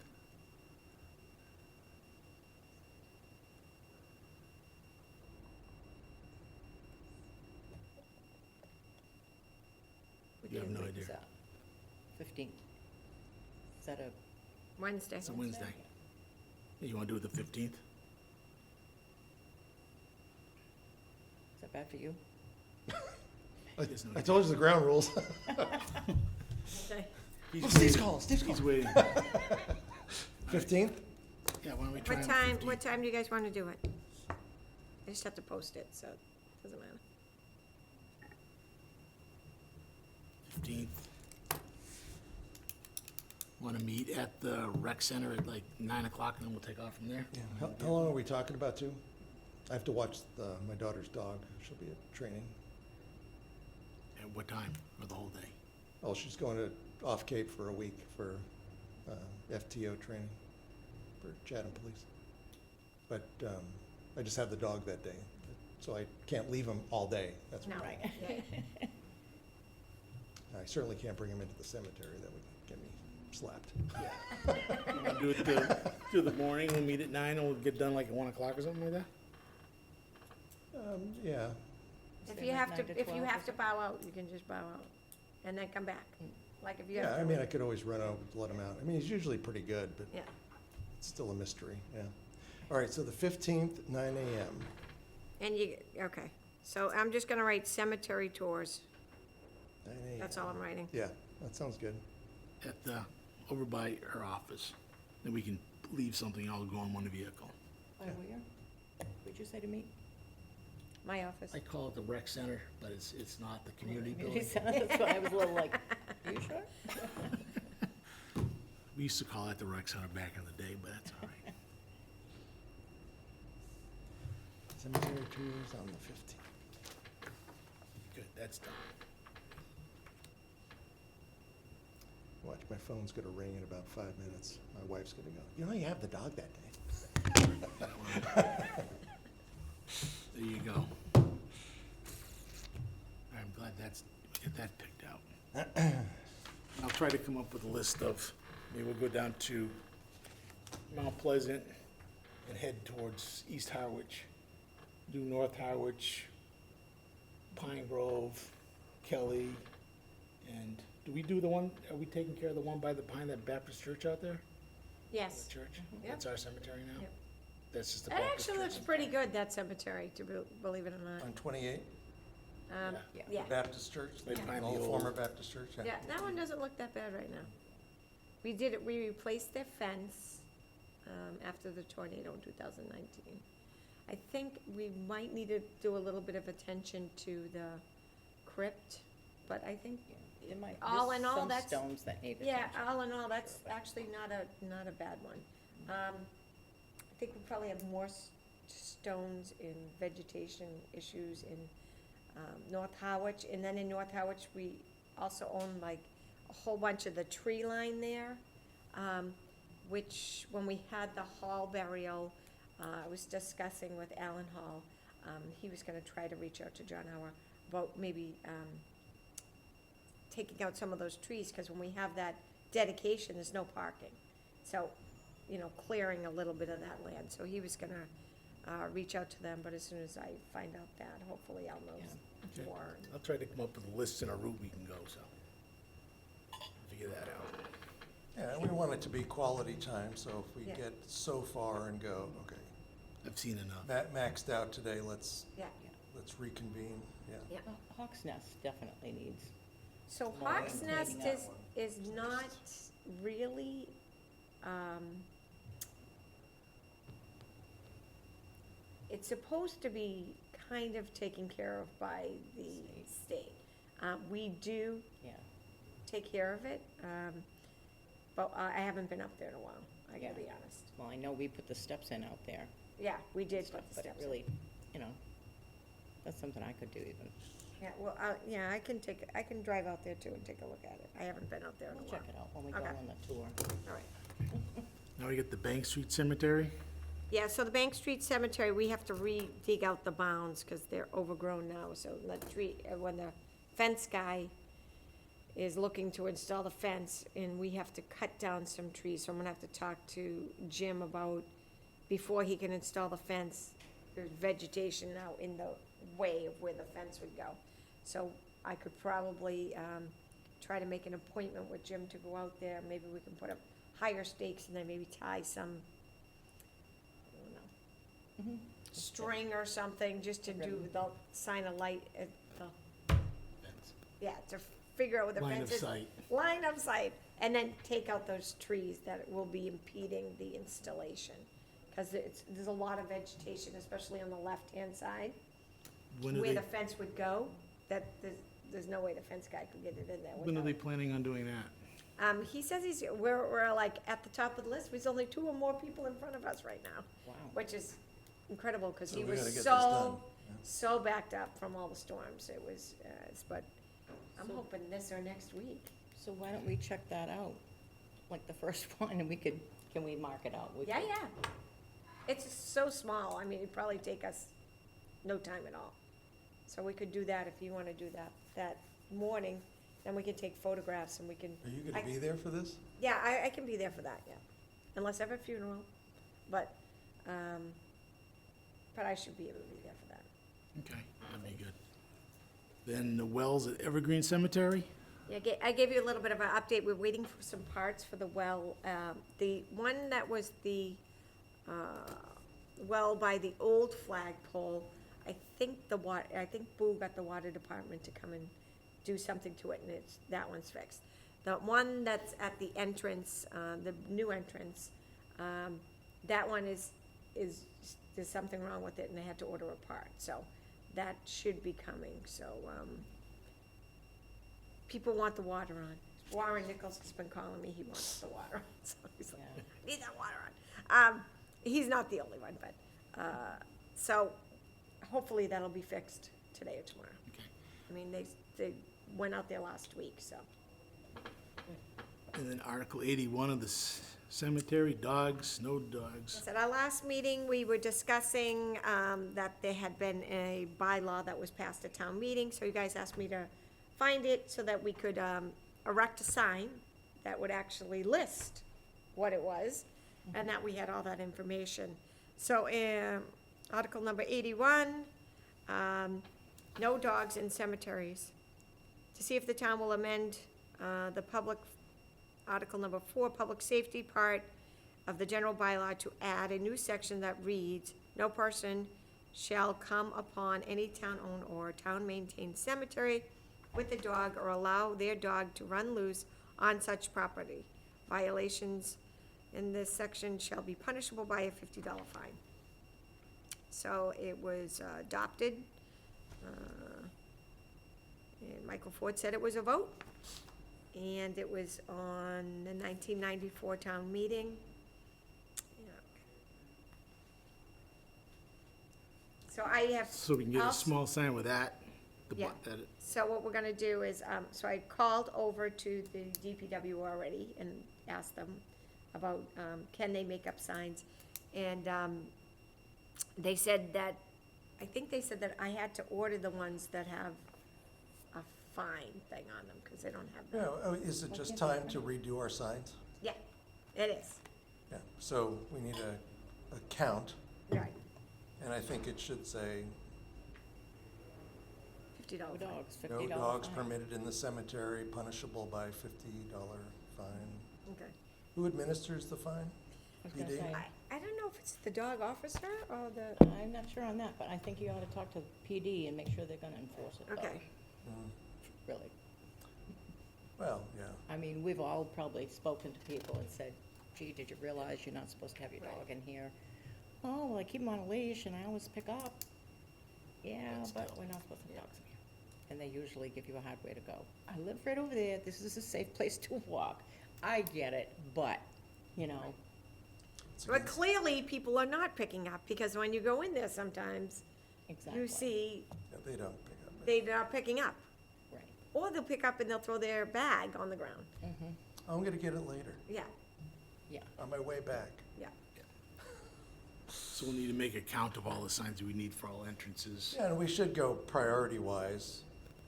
What You have day of no the week is idea. that? 15th. Is that a? Wednesday. It's a Wednesday. Yeah, you wanna do it the 15th? Is that bad for you? There's no I told you the ground rules. Okay. He's Steve's waiting. calling, Steve's He's calling. waiting. 15th? Yeah, why don't we try What on the time, 15th? what time do you guys wanna do it? I just have to post it, so it doesn't matter. 15th. Want to meet at the rec center at like 9 o'clock, and then we'll take off from there? Yeah. How long are we talking about, too? I have to watch my daughter's dog. She'll be at training. At what time? Or the whole day? Oh, she's going to off Cape for a week for FTO training for Chatham Police. But I just have the dog that day, so I can't leave him all day. That's No. Right. Yeah. I certainly can't bring him into the cemetery. That would get me slapped. You want to do the morning, we'll meet at 9, and we'll get done like at 1 o'clock or something like that? Yeah. If Stay you like have 9 to, to if you 12 or have to something? bow out, you can just bow out, and then come back, like if you have Yeah, to. I mean, I could always run over to let him out. I mean, he's usually pretty good, but Yeah, it's still a mystery, yeah. All right, so the 15th, 9 a.m. and you, okay, so I'm just gonna write cemetery tours, 9 a.m. that's all I'm writing. Yeah, that sounds good. At the, over by her office. Then we can leave something, I'll go in one vehicle. By where? What'd you say to meet? My office. I call it the rec center, but it's not the community Community building. center, that's why I was a little like, are you sure? We used to call it the rec center back in the day, but that's all right. Cemetery tours on the 15th. Good, that's done. Watch, my phone's gonna ring in about 5 minutes. My wife's gonna go, you know, you have the dog that day. There you go. I'm glad we get that picked out. I'll try to come up with a list of, maybe we'll go down to Mount Pleasant and head towards East Harwich, do North Harwich, Pine Grove, Kelly, and do we do the one, are we taking care of the one behind that Baptist church out there? Yes. The church? Yep. That's our cemetery now? Yep. That's just the It Baptist actually church? looks pretty good, that cemetery, believe it or not. On 28, Yeah. Yeah, Baptist Church, Right the behind old the former old- Baptist Church, yeah. yeah, that one doesn't look that bad right now. We replaced their fence, after the tornado in 2019. I think we might need to do a little bit of attention to the crypt, but I think, Yeah, it might, All there's in all, some that's- stones that need yeah, attention. all in all, that's actually not a bad one. I think we probably have more stones in vegetation issues in, North Harwich, and then in North Harwich, we also own like a whole bunch of the tree line there, which, when we had the Hall burial, I was discussing with Alan Hall, he was gonna try to reach out to John Howard about maybe, taking out some of those trees, cause when we have that dedication, there's no parking. So, clearing a little bit of that land, so he was gonna, reach out to them, but as soon as I find out that, hopefully I'll know Okay. more. I'll try to come up with a list and a route we can go, so. Figure that out. Yeah, and we want it to be quality time, so if we Yeah. get so far and go, okay, I've seen enough. that maxed out today, let's Yeah, reconvene, yeah. yeah. Well, Hawk's Nest definitely needs, So More Hawk's than Nest cleaning is, up. is not really, it's supposed to be kind of taken care of by the state. We do yeah. take care of it, but I haven't been up there in a while, I gotta Yeah. be honest. Well, I know we put the steps in out there, Yeah, we did stuff, put the but it steps in. really, that's something I could do even. Yeah, well, yeah, I can drive out there too and take a look at it. I haven't been out there in a We'll while. check it out when we go Okay. on the tour. All right. Now we get the Bank Street Cemetery. Yeah, so the Bank Street Cemetery, we have to dig out the bounds, cause they're overgrown now, so the tree, when the fence guy is looking to install the fence, and we have to cut down some trees, so I'm gonna have to talk to Jim about, before he can install the fence, there's vegetation now in the way of where the fence would go. So I could probably, try to make an appointment with Jim to go out there, maybe we can put up higher stakes and then maybe tie some, I don't know, string or something, just to do, they'll sign a light at the, yeah, to figure out where the Line fence of is. sight. Line of sight, and then take out those trees that will be impeding the installation. Cause there's a lot of vegetation, especially on the left-hand side, When are where they, the fence would go, that there's no way the fence guy could get it in there when are without. they planning on doing that? He says we're like at the top of the list, there's only 2 or more people in front of us right now. Wow. Which is incredible, cause So he we was gotta get this done, so, yeah. so backed up from all the storms, it was, but I'm So- hoping this or next week. So why don't we check that out, like the first one, and can we mark it out? We Yeah, could- yeah. It's so small, I mean, it'd probably take us no time at all. So we could do that if you wanna do that morning, then we can take photographs and we can. Are you I- gonna be there for this? Yeah, I can be there for that, yeah, unless I have a funeral, but I should be able to be there for that. Okay, that'd be good. Then the wells at Evergreen Cemetery. Yeah, I gave you a little bit of an update, we're waiting for some parts for the well. The one that was the, well by the old flagpole, I think Boo got the water department to come and do something to it, and that one's fixed. The one that's at the entrance, the new entrance, that one is, there's something wrong with it, and they had to order a part, so that should be coming, so, people want the water on. Warren Nichols has been calling me, he wants the water on, so he's like, Yeah. I need that water on. He's not the only one, but, so hopefully that'll be fixed today or tomorrow. Okay. I mean, they went out there last week, so. And then Article 81 of the cemetery, dogs, no dogs. Yes, at our last meeting, we were discussing, that there had been a bylaw that was passed at town meeting, so you guys asked me to find it so that we could, erect a sign that would actually list what it was, and that we had all that information. So, Article number 81, no dogs in cemeteries. to see if the town will amend the public, Article number 4, Public Safety part of the general bylaw to add a new section that reads, "No person shall come upon any town-owned or town-maintained cemetery with a dog or allow their dog to run loose on such property. Violations in this section shall be punishable by a $50 fine." So it was adopted. And Michael Ford said it was a vote. And it was on the 1994 town meeting. Yeah. So I have. So we can get a I'll- small sign with that. the bu- Yeah. that- So what we're gonna do is, so I called over to the DPW already and asked them about, can they make up signs? And, they said that, I think they said that I had to order the ones that have a fine thing on them, cause they don't have Yeah, that. is it just time to redo our signs? Yeah, it is, Yeah, so we need a count, right, and I think it should say, $50 No fine. dogs, no $50 dogs fine. permitted in the cemetery, punishable by $50 fine. Okay. Who administers the fine? I was gonna PD? say, I don't know if it's the dog officer or the, I'm not sure on that, but I think you ought to talk to PD and make sure they're gonna enforce it, though. okay, Mm, Really. Well, yeah, I mean, we've all probably spoken to people and said, gee, did you realize you're not supposed to have your dog in here? Oh, well, I keep him on a leash and I always pick up. Yeah, but we're not supposed to have dogs in here. And they usually give you a hard way to go. I live right over there, this is a safe place to walk. I get it, but, you know, it's but against, clearly people are not picking up, because when you go in there sometimes, exactly. you see yeah, they don't pick up. they're not picking up. Right. Or they'll pick up and they'll throw their bag on the ground. Mm-hmm, I'm gonna get it later, Yeah, yeah. on my way back. yeah. So we'll need to make a count of all the signs we need for all entrances. Yeah, and we should go priority-wise,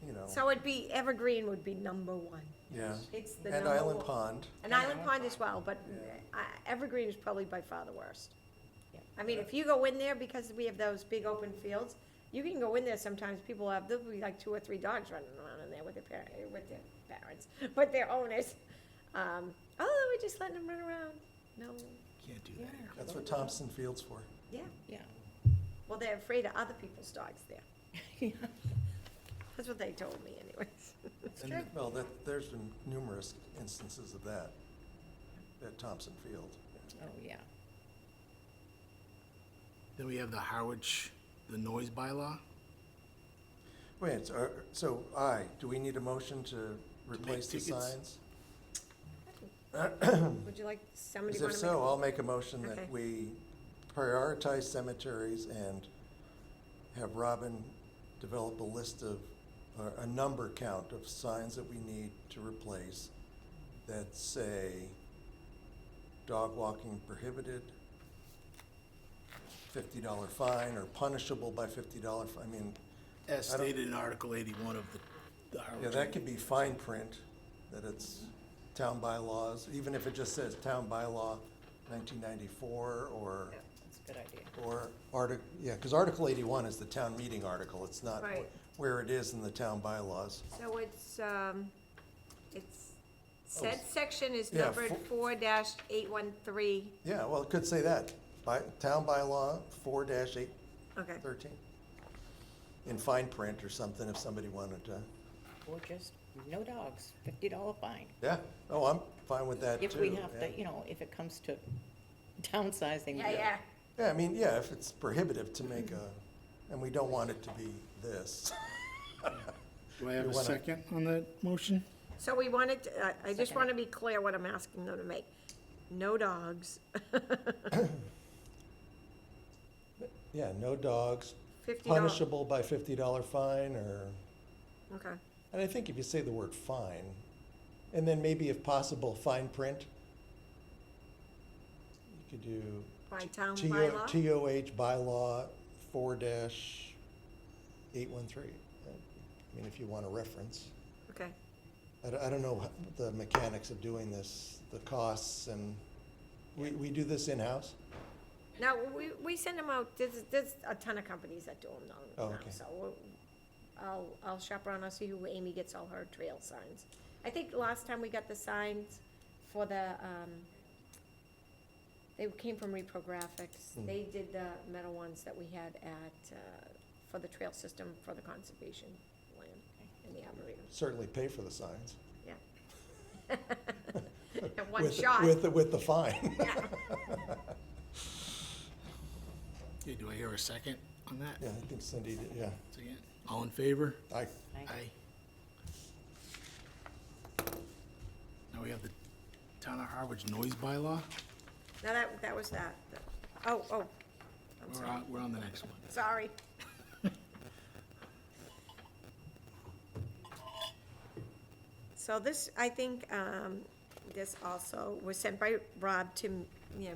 you know, So it'd be, Evergreen would be number one. yeah. It's the And number Island one. Pond, And Island Pond as well, but Evergreen is probably by far the worst. I mean, if you go in there, because we have those big open fields, you can go in there sometimes, people have, there'll be like 2 or 3 dogs running around in there with their parents, with their owners. Oh, we're just letting them run around. No, Can't do Yeah. that here. that's what Thompson Field's for. yeah. Yeah. Well, they're afraid of other people's dogs there. Yeah. That's what they told me anyways. And, well, there's been numerous instances of that at Thompson Field. Oh, yeah. Then we have the Harwich, the noise bylaw. Wait, so do we need a motion to replace the tickets? signs? Would you like, somebody As wanna if make? so, I'll make a motion Okay. that we prioritize cemeteries and have Robin develop a list of, or a number count of signs that we need to replace that say dog walking prohibited, $50 fine, or punishable by $50 fine. I mean, As I don't- stated in Article 81 of the Harwich. yeah, that could be fine print, that it's town bylaws, even if it just says town bylaw 1994, or, That's a good idea. because Article 81 is the town meeting article, it's not Right. where it is in the town bylaws. So said Oh, section is yeah, numbered 4-813. Yeah, well, it could say that, town bylaw 4-813, Okay, in fine print or something, if somebody wanted to, Or just no dogs, $50 fine. yeah, oh, I'm fine with that too. If we have yeah. to, you know, if it comes to downsizing. yeah. Yeah, I mean, yeah, if it's prohibitive to make and we don't want it to be this. Do I have You a wanna- second on that motion? So we wanted, I just Second. want to be clear what I'm asking them to make. No dogs, Yeah, no dogs, $50. punishable by $50 fine, or, Okay, and I think if you say the word fine, and then maybe if possible, fine print. You could do by town TO bylaw? TOH bylaw 4-813. I mean, if you want a reference. Okay, I don't know the mechanics of doing this, the costs, and we do this in-house? now, we send them out, there's a ton of companies that do them Oh, now, okay. so I'll shop around, I'll see who Amy gets all her trail signs. I think last time we got the signs for the, they came from Reprographics. They did the metal ones that we had at, for the trail system for the conservation land in the Arboretum, Certainly pay for the signs. yeah. At one With- shot. With the fine. Yeah. Okay, do I hear a second on that? Yeah, I think Cindy did, yeah. Second. All in favor? I, Aye. Now we have the Town of Harwich noise bylaw. Now that was that. Oh, I'm sorry. We're on the next one. Sorry. So this, I think, this also was sent by Rob to,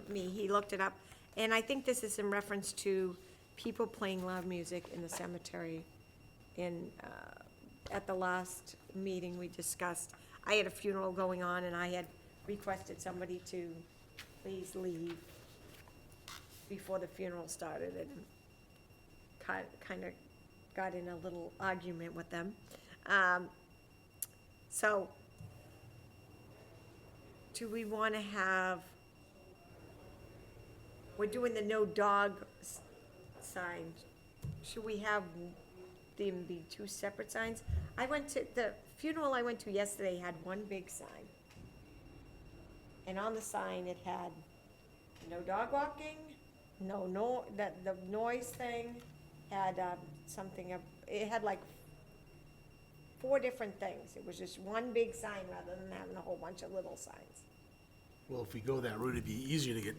me, he looked it up. And I think this is in reference to people playing loud music in the cemetery. At the last meeting, we discussed, I had a funeral going on and I had requested somebody to please leave before the funeral started, and kind of got in a little argument with them. So, do we want to have, we're doing the no dog sign. Should we have them be two separate signs? The funeral I went to yesterday had one big sign. And on the sign, it had no dog walking, the noise thing, had something, it had like 4 different things. It was just one big sign rather than having a whole bunch of little signs. Well, if we go that route, it'd be easier to get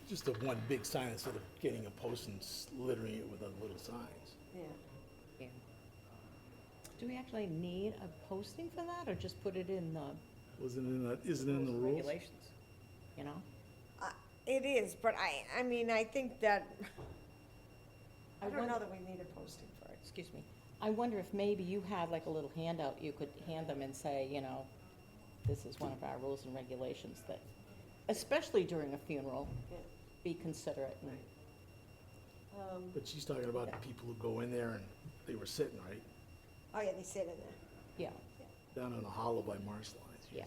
just a one big sign instead of getting a post and littering it with other little signs. Yeah. Yeah. Do we actually need a posting for that, or just put it in the Isn't it in the rules? regulations? You know? It is, but I mean, I think that, I don't know wonder- that we need a posting for it. Excuse me. I wonder if maybe you had like a little handout you could hand them and say, this is one of our rules and regulations that, especially during a funeral, Yeah. be considerate and, But she's talking about the people who go in there and they were sitting, right? Oh, yeah, they sit in there. yeah, Down in the hollow by Marcelline's. yeah,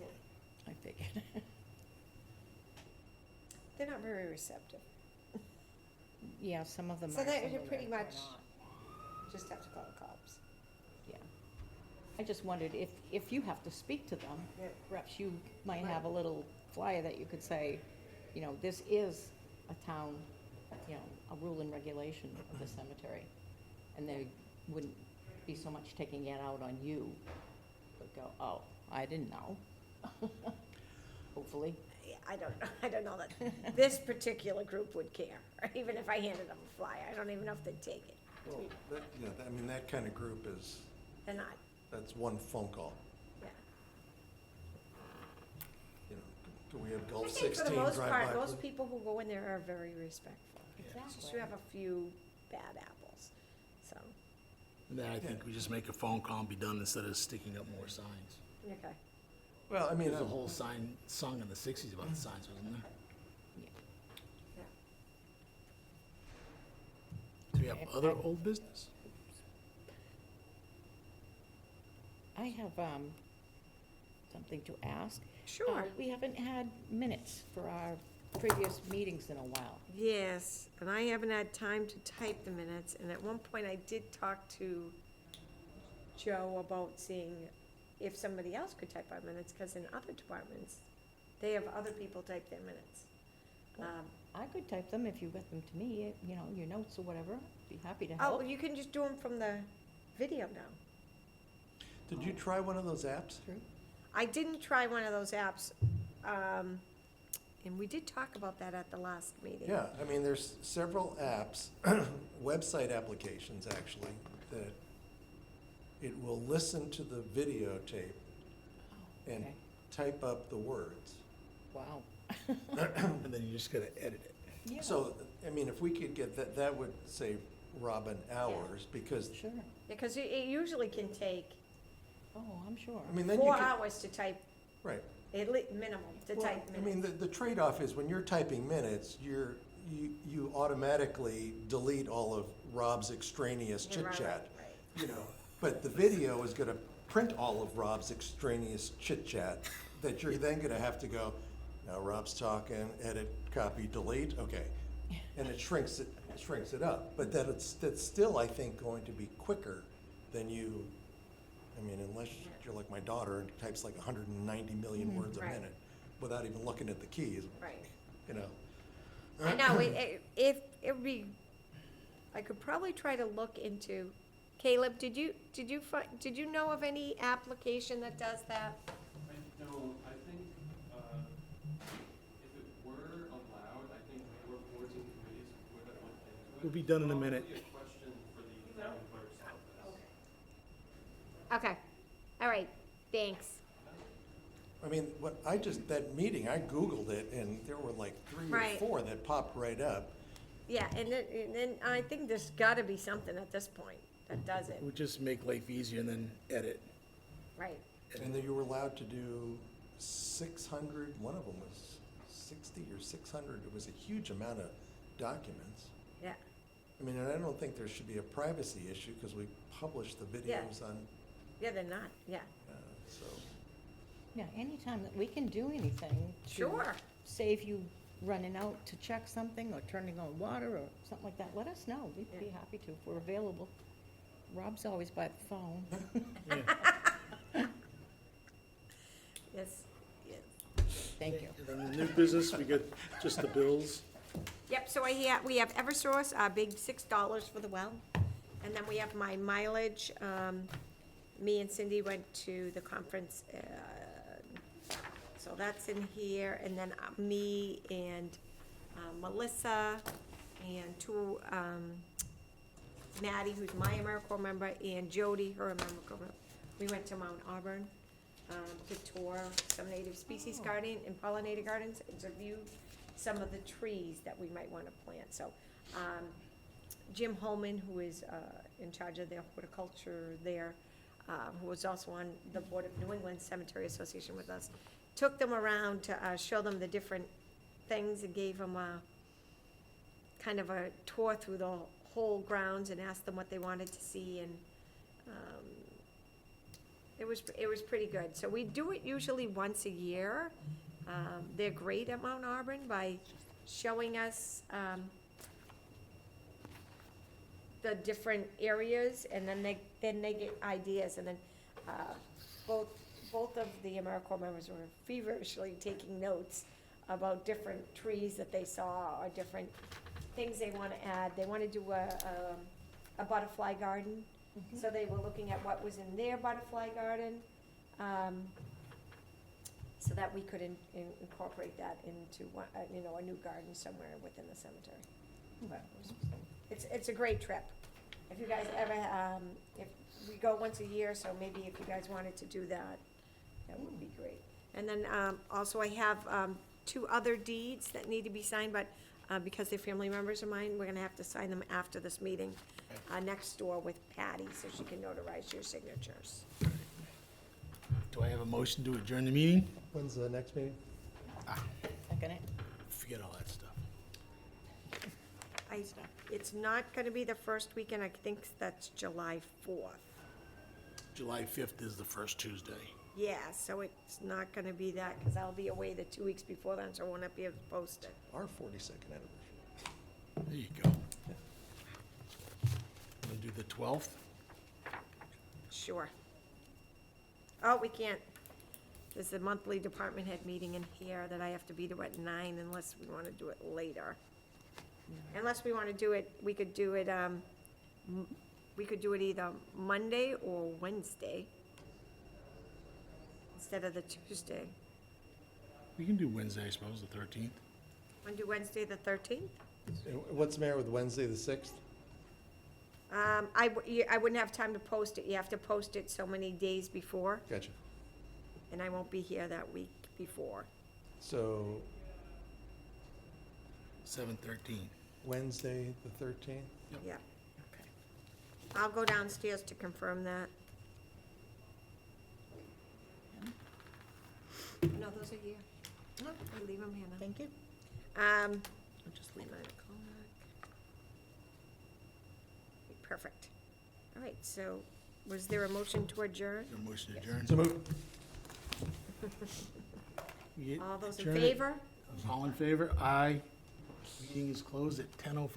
I figured. They're not very receptive. Yeah, some of them are. So they're some of pretty them are much, not. just have to call the cops. Yeah. I just wondered if you have to speak to them, Yeah. perhaps you might Right. have a little flyer that you could say, this is a town, a rule and regulation of the cemetery. And they wouldn't be so much taking it out on you, but go, oh, I didn't know. Hopefully. Yeah, I don't know that this particular group would care, or even if I handed them a flyer, I don't even know if they'd take it. well, that kind of group is, They're not, that's one phone call. yeah. Do we have I Gulf think for 16 the most drive part, by? most people who go in there are very respectful. It's just you have a few bad apples, so, And then I think we just make a phone call and be done instead of sticking up more signs. okay. Well, I mean, There's a whole song in the 60s about the signs, wasn't there? Yeah. Do we have other old business? I have, something to ask. Sure. We haven't had minutes for our previous meetings in a while. Yes, and I haven't had time to type the minutes, and at one point I did talk to Joe about seeing if somebody else could type our minutes, because in other departments, they have other people type their minutes. I could type them if you get them to me, your notes or whatever. I'd be happy to Oh, help. well, you can just do them from the video now. did you try one of those apps? True. I didn't try one of those apps, and we did talk about that at the last meeting. Yeah, I mean, there's several apps, website applications actually, that it will listen to the videotape and Okay. type up the words. Wow. And then you just gotta edit it. Yeah. So, I mean, if we could get that, that would save Robin hours, because, Sure. Because it usually can take Oh, I'm sure. I mean, then you 4 could, hours to type, right. minimum, to Well, type I mean, minutes. the trade-off is when you're typing minutes, you automatically delete all of Rob's extraneous Right, right, chit-chat, right. you know. But the video is gonna print all of Rob's extraneous chit chat that you're then gonna have to go, now Rob's talking, edit, copy, delete, okay. And it shrinks it up, but that's still, I think, going to be quicker than you, I mean, unless you're like my daughter and types like 190 million words a Right. minute without even looking at the keys. Right. You know, I know, it would be, I could probably try to look into, Caleb, did you know of any application that does that? I don't, I think, if it were allowed, I think more boards and committees would have looked into it. Will be done in a minute. Probably a question for the town clerk's office. Okay, all right, thanks. I mean, that meeting, I Googled it and there were like 3 or Right. 4 that popped right up. Yeah, and then I think there's gotta be something at this point that does it, It would just make life easier and then edit. right? And then you were allowed to do 600, one of them was 60 or 600. It was a huge amount of documents. Yeah, I mean, and I don't think there should be a privacy issue because we publish the Yeah. videos on, yeah, they're not, yeah, so. Yeah, anytime that we can do anything to sure, save you running out to check something or turning on water or something like that, let us know. We'd be Yeah. happy to if we're available. Rob's always by the phone. yes, yes. Thank you. And then the new business, we got just the bills. Yep, so we have Eversource, big $6 for the well, and then we have my mileage, me and Cindy went to the conference, so that's in here, and then me and Melissa and two, Maddie, who's my AmeriCorps member, and Jody, her AmeriCorps member. We went to Mount Auburn, to tour some native species garden and pollinator gardens, and to view some of the trees that we might wanna plant, so, Jim Holman, who is, in charge of their horticulture there, who was also on the board of New England Cemetery Association with us, took them around to show them the different things and gave them a kind of a tour through the whole grounds and asked them what they wanted to see, and it was pretty good. So we do it usually once a year. They're great at Mount Auburn by showing us the different areas, and then they get ideas, and then both of the AmeriCorps members were feverishly taking notes about different trees that they saw or different things they want to add. They want to do a butterfly garden, so they were looking at what was in their butterfly garden, so that we could incorporate that into a new garden somewhere within the cemetery. It's a great trip. If you guys ever, if we go once a year, so maybe if you guys wanted to do that, that would be great. And then, also I have, 2 other deeds that need to be signed, but, because they're family members of mine, we're gonna have to sign them after this meeting, next door with Patty, so she can notarize your signatures. Do I have a motion to adjourn the meeting? When's the next meeting? Second it? Forget all that stuff. It's not gonna be the first weekend, I think that's July 4th. July 5th is the first Tuesday. Yeah, so it's not gonna be that, cause I'll be away the 2 weeks before then, so I won't be able to post it. Our 42nd anniversary. There you go. Wanna do the 12th? Sure. Oh, we can't, there's a monthly department head meeting in here that I have to be to at 9 unless we wanna do it later. Unless we wanna do it, we could do it, we could do it either Monday or Wednesday instead of the Tuesday. We can do Wednesday, I suppose, the 13th. Wanna do Wednesday the 13th? What's the matter with Wednesday, the 6th? I wouldn't have time to post it. You have to post it so many days before, Gotcha. and I won't be here that week before. So 7/13. Wednesday, the 13th? Yeah. I'll go downstairs to confirm that. No, those are here. I leave them here now. Thank you. I'll just leave mine at Perfect. All right, so Was there a motion to adjourn? Your motion to adjourn. So move. We All those in adjourn it. favor? All in favor? Aye. Meeting is closed at 10:05.